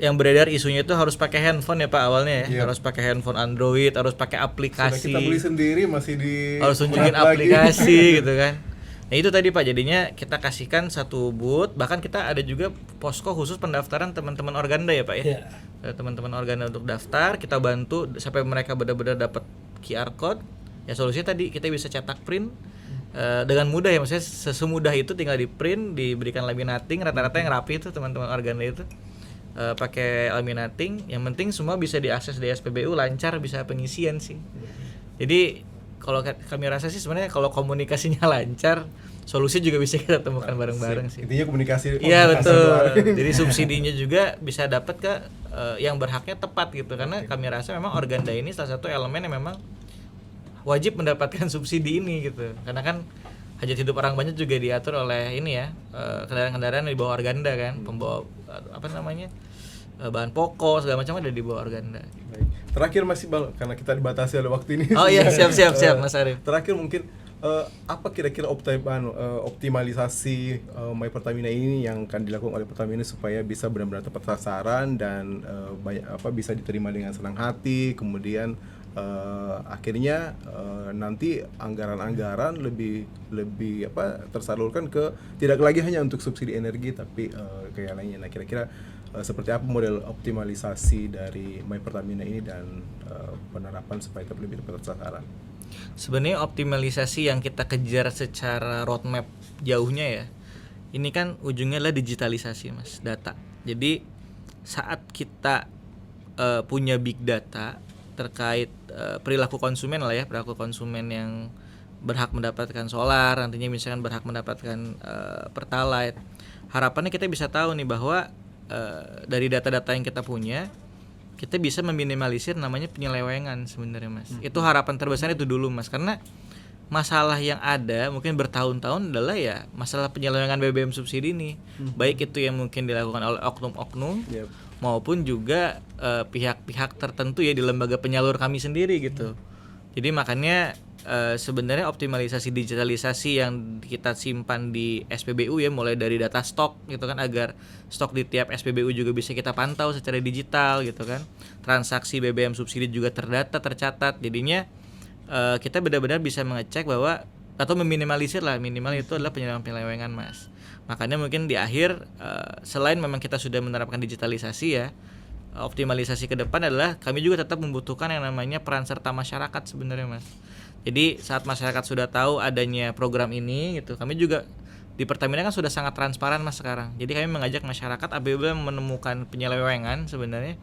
yang beredar isunya itu harus pakai handphone ya Pak awalnya ya. Harus pakai handphone Android, harus pakai aplikasi. Sudah kita beli sendiri masih harus tunjukin aplikasi gitu kan. Nah itu tadi Pak, jadinya kita kasihkan satu booth, bahkan kita ada juga posko khusus pendaftaran teman-teman Organda ya Pak ya. Teman-teman Organda untuk daftar, kita bantu sampai mereka benar-benar dapat QR code. Ya solusinya tadi kita bisa cetak print dengan mudah ya, maksudnya semudah itu tinggal di print, diberikan laminating, rata-rata yang rapi itu teman-teman Organda itu pakai laminating, yang penting semua bisa diakses di SPBU lancar, bisa pengisian sih. Jadi kalau kami rasa sih sebenarnya kalau komunikasinya lancar, solusi juga bisa kita temukan bareng-bareng sih. Intinya komunikasi. Iya betul. Jadi subsidinya juga bisa dapat ke yang berhaknya tepat gitu, karena kami rasa memang Organda ini salah satu elemen yang memang wajib mendapatkan subsidi ini gitu, karena kan hajat hidup orang banyak juga diatur oleh ini ya, kendaraan-kendaraan di bawah Organda kan, pembawa bahan pokok segala macam ada di bawah Organda. Baik. Terakhir Mas Iqbal, karena kita dibatasi oleh waktu ini. Oh iya, siap Mas Arif. Terakhir mungkin apa kira-kira optimalisasi My Pertamina ini yang akan dilakukan oleh Pertamina supaya bisa benar-benar tepat sasaran dan bisa diterima dengan senang hati, kemudian akhirnya nanti anggaran-anggaran lebih tersalurkan ke tidak lagi hanya untuk subsidi energi tapi kayak lainnya. Nah kira-kira seperti apa model optimalisasi dari My Pertamina ini dan penerapan supaya lebih tepat sasaran? Sebenarnya optimalisasi yang kita kejar secara roadmap jauhnya ya, ini kan ujungnya adalah digitalisasi Mas, data. Jadi saat kita punya big data terkait perilaku konsumen lah ya, perilaku konsumen yang berhak mendapatkan solar, nantinya misalkan berhak mendapatkan pertalite. Harapannya kita bisa tahu nih bahwa dari data-data yang kita punya, kita bisa meminimalisir namanya penyelewengan sebenarnya Mas. Itu harapan terbesar itu dulu Mas, karena masalah yang ada mungkin bertahun-tahun adalah ya masalah penyelewengan BBM subsidi ini. Baik itu yang mungkin dilakukan oleh oknum-oknum maupun juga pihak-pihak tertentu ya di lembaga penyalur kami sendiri gitu. Jadi makanya sebenarnya optimalisasi digitalisasi yang kita simpan di SPBU ya, mulai dari data stok gitu kan, agar stok di tiap SPBU juga bisa kita pantau secara digital gitu kan. Transaksi BBM subsidi juga terdata, tercatat. Jadinya kita benar-benar bisa mengecek bahwa atau meminimalisir lah, minimal itu adalah penyelewengan Mas. Makanya mungkin di akhir selain memang kita sudah menerapkan digitalisasi ya, optimalisasi ke depan adalah kami juga tetap membutuhkan yang namanya peran serta masyarakat sebenarnya Mas. Jadi saat masyarakat sudah tahu adanya program ini gitu, kami juga di Pertamina kan sudah sangat transparan Mas sekarang. Jadi kami mengajak masyarakat apabila menemukan penyelewengan sebenarnya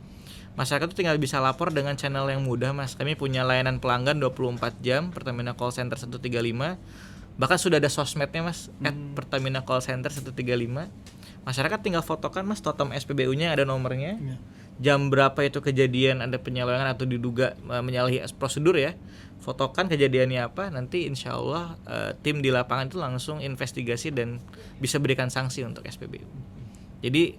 masyarakat itu tinggal bisa lapor dengan channel yang mudah Mas. Kami punya layanan pelanggan 24 jam Pertamina Call Center 135. Bahkan sudah ada sosmednya Mas, @Pertamina Call Center 135. Masyarakat tinggal fotokan Mas totem SPBU-nya, ada nomornya. Jam berapa itu kejadian ada penyelewengan atau diduga menyalahi prosedur ya. Fotokan kejadiannya apa, nanti insya Allah tim di lapangan itu langsung investigasi dan bisa berikan sanksi untuk SPBU. Jadi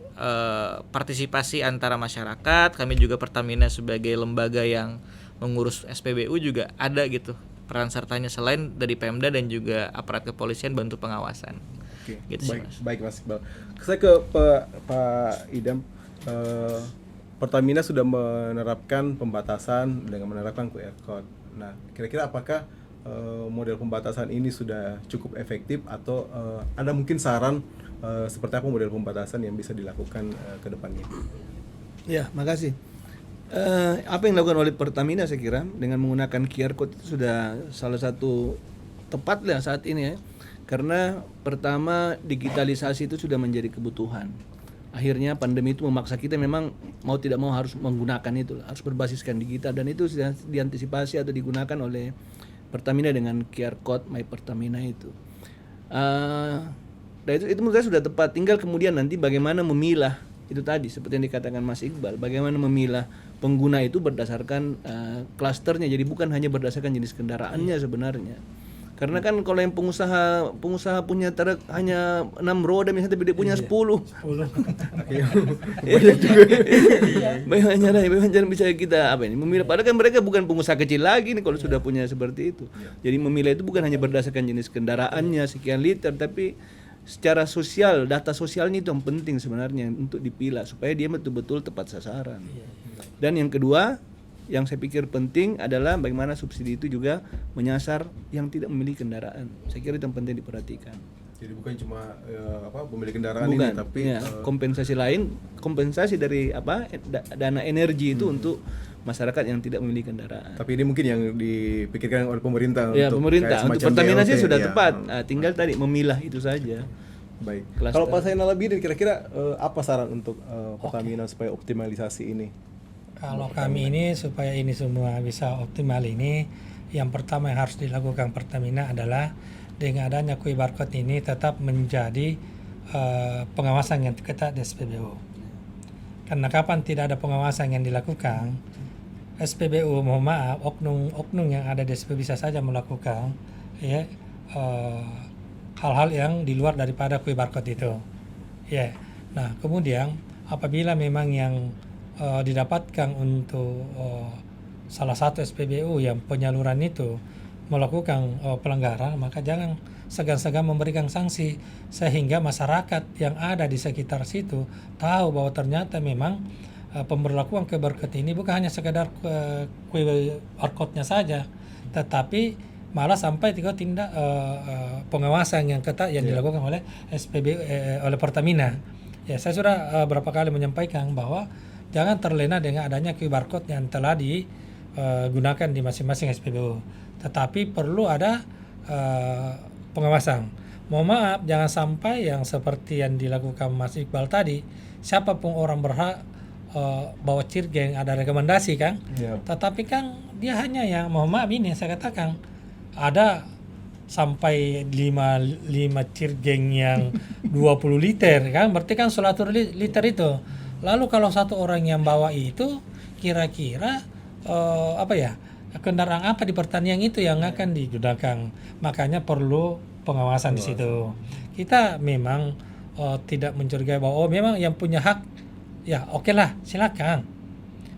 partisipasi antara masyarakat, kami juga Pertamina sebagai lembaga yang mengurus SPBU juga ada gitu peran sertanya selain dari Pemda dan juga aparat kepolisian bantu pengawasan. Oke, Gitu sih, Mas. baik Mas Iqbal. Saya ke Pak Idam. Pertamina sudah menerapkan pembatasan dengan menerapkan QR code. Nah, kira-kira apakah model pembatasan ini sudah cukup efektif atau ada mungkin saran seperti apa model pembatasan yang bisa dilakukan ke depannya? Ya, makasih. Apa yang dilakukan oleh Pertamina saya kira dengan menggunakan QR code itu sudah salah satu tepat lah saat ini ya. Karena pertama digitalisasi itu sudah menjadi kebutuhan. Akhirnya pandemi itu memaksa kita memang mau tidak mau harus menggunakan itu, harus berbasiskan digital, dan itu sudah diantisipasi atau digunakan oleh Pertamina dengan QR code My Pertamina itu. Dan itu menurut saya sudah tepat. Tinggal kemudian nanti bagaimana memilah itu tadi seperti yang dikatakan Mas Iqbal, bagaimana memilah pengguna itu berdasarkan klasternya. Jadi bukan hanya berdasarkan jenis kendaraannya sebenarnya. Karena kan kalau yang pengusaha punya truk hanya 6 roda misalnya tapi dia punya 10. Bagaimana bisa kita memilah, padahal kan mereka bukan pengusaha kecil lagi nih kalau sudah punya seperti itu. Jadi memilah itu bukan hanya berdasarkan jenis kendaraannya sekian liter, tapi secara sosial, data sosialnya itu yang penting sebenarnya untuk dipilah supaya dia betul-betul tepat sasaran. Dan yang kedua, yang saya pikir penting adalah bagaimana subsidi itu juga menyasar yang tidak memiliki kendaraan. Saya kira itu yang penting diperhatikan. Jadi bukan cuma pemilik kendaraan Bukan, ini, tapi ya, kompensasi lain, kompensasi dari dana energi itu untuk masyarakat yang tidak memiliki kendaraan. tapi ini mungkin yang dipikirkan oleh pemerintah Ya, untuk pemerintah kayak untuk semacam Pertamina sih BLT, sudah ya. tepat. Tinggal tadi memilah itu saja. Baik. Cluster. Kalau Pak Zainal Abidin kira-kira apa saran untuk Pertamina supaya optimalisasi ini? Kalau kami ini supaya ini semua bisa optimal ini, yang pertama yang harus dilakukan Pertamina adalah dengan adanya QR barcode ini tetap menjadi pengawasan yang ketat di SPBU. Karena kapan tidak ada pengawasan yang dilakukan, SPBU mohon maaf oknum yang ada di SPBU bisa saja melakukan ya hal-hal yang di luar daripada QR barcode itu. Ya. Nah, kemudian apabila memang yang didapatkan untuk salah satu SPBU yang penyaluran itu melakukan pelanggaran, maka jangan segan-segan memberikan sanksi sehingga masyarakat yang ada di sekitar situ tahu bahwa ternyata memang pemberlakuan QR barcode ini bukan hanya sekedar QR barcode-nya saja, tetapi malah sampai tindak pengawasan yang ketat yang dilakukan oleh SPBU oleh Pertamina. Ya, saya sudah berapa kali menyampaikan bahwa jangan terlena dengan adanya QR barcode yang telah digunakan di masing-masing SPBU. Tetapi perlu ada pengawasan. Mohon maaf, jangan sampai yang seperti yang dilakukan Mas Iqbal tadi, siapapun orang berhak bawa cirgeng, ada rekomendasi kan. Tetapi kan dia hanya yang, mohon maaf ini saya katakan, ada sampai 5 cirgeng yang 20 liter kan, berarti kan 100 liter itu. Lalu kalau satu orang yang bawa itu, kira-kira kendaraan apa di pertanian itu yang akan digunakan. Makanya perlu pengawasan di situ. Kita memang tidak mencurigai bahwa memang yang punya hak, ya oke lah, silakan.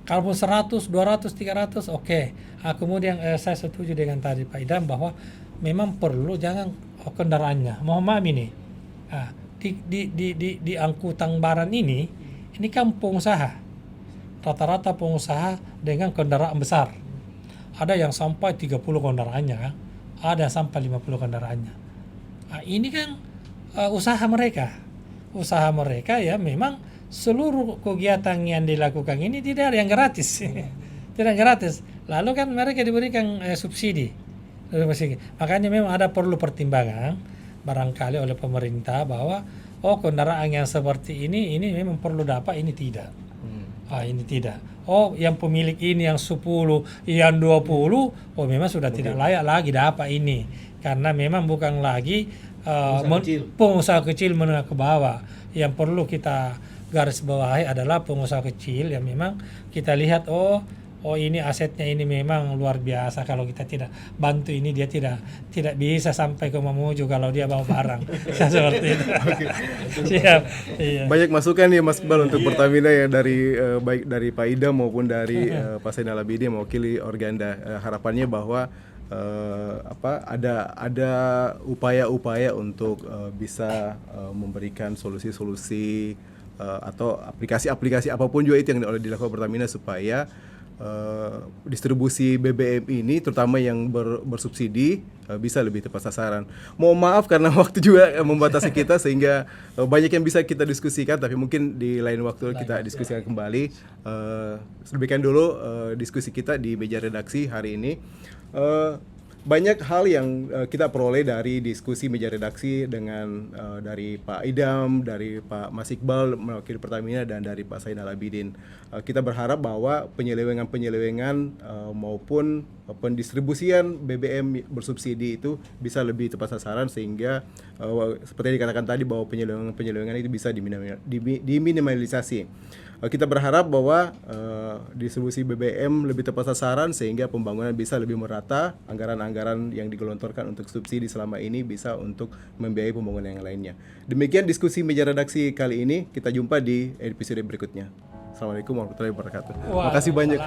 Kalaupun 100, 200, 300, oke. Kemudian saya setuju dengan tadi Pak Idam bahwa memang perlu jangan kendaraannya. Mohon maaf ini, di angkutan barang ini kan pengusaha, rata-rata pengusaha dengan kendaraan besar. ada yang sampai 30 kendaraannya kan, ada sampai 50 kendaraannya. Nah, ini kan usaha mereka ya, memang seluruh kegiatan yang dilakukan ini tidak ada yang gratis. Tidak gratis. Lalu kan mereka diberikan subsidi. Makanya memang ada perlu pertimbangan barangkali oleh pemerintah bahwa kendaraan yang seperti ini memang perlu dapat, ini tidak. Ini tidak. Yang pemilik ini yang 10, yang 20, memang sudah tidak layak lagi dapat ini. Karena memang bukan lagi pengusaha kecil menengah ke bawah. Yang perlu kita garis bawahi adalah pengusaha kecil yang memang kita lihat ini asetnya ini memang luar biasa. Kalau kita tidak bantu ini, dia tidak bisa sampai ke Mamuju kalau dia bawa barang. Seperti itu. Siap. Iya. Banyak masukan ya Mas Iqbal untuk Pertamina ya, dari baik dari Pak Idam maupun dari Pak Zainal Abidin mewakili Organda. Harapannya bahwa ada upaya-upaya untuk bisa memberikan solusi-solusi atau aplikasi-aplikasi apapun juga itu yang dilakukan Pertamina supaya distribusi BBM ini terutama yang bersubsidi bisa lebih tepat sasaran. Mohon maaf karena waktu juga membatasi kita sehingga banyak yang bisa kita diskusikan, tapi mungkin di lain waktu kita diskusikan kembali. Demikian dulu diskusi kita di meja redaksi hari ini. Banyak hal yang kita peroleh dari diskusi meja redaksi dengan dari Pak Idam, dari Pak Mas Iqbal mewakili Pertamina, dan dari Pak Zainal Abidin. Kita berharap bahwa penyelewengan maupun pendistribusian BBM bersubsidi itu bisa lebih tepat sasaran sehingga seperti yang dikatakan tadi bahwa penyelewengan itu bisa diminimalisasi. Kita berharap bahwa distribusi BBM lebih tepat sasaran sehingga pembangunan bisa lebih merata, anggaran-anggaran yang digelontorkan untuk subsidi selama ini bisa untuk membiayai pembangunan yang lainnya. Demikian diskusi meja redaksi kali ini, kita jumpa di episode berikutnya. Assalamualaikum warahmatullahi wabarakatuh. Terima kasih banyak.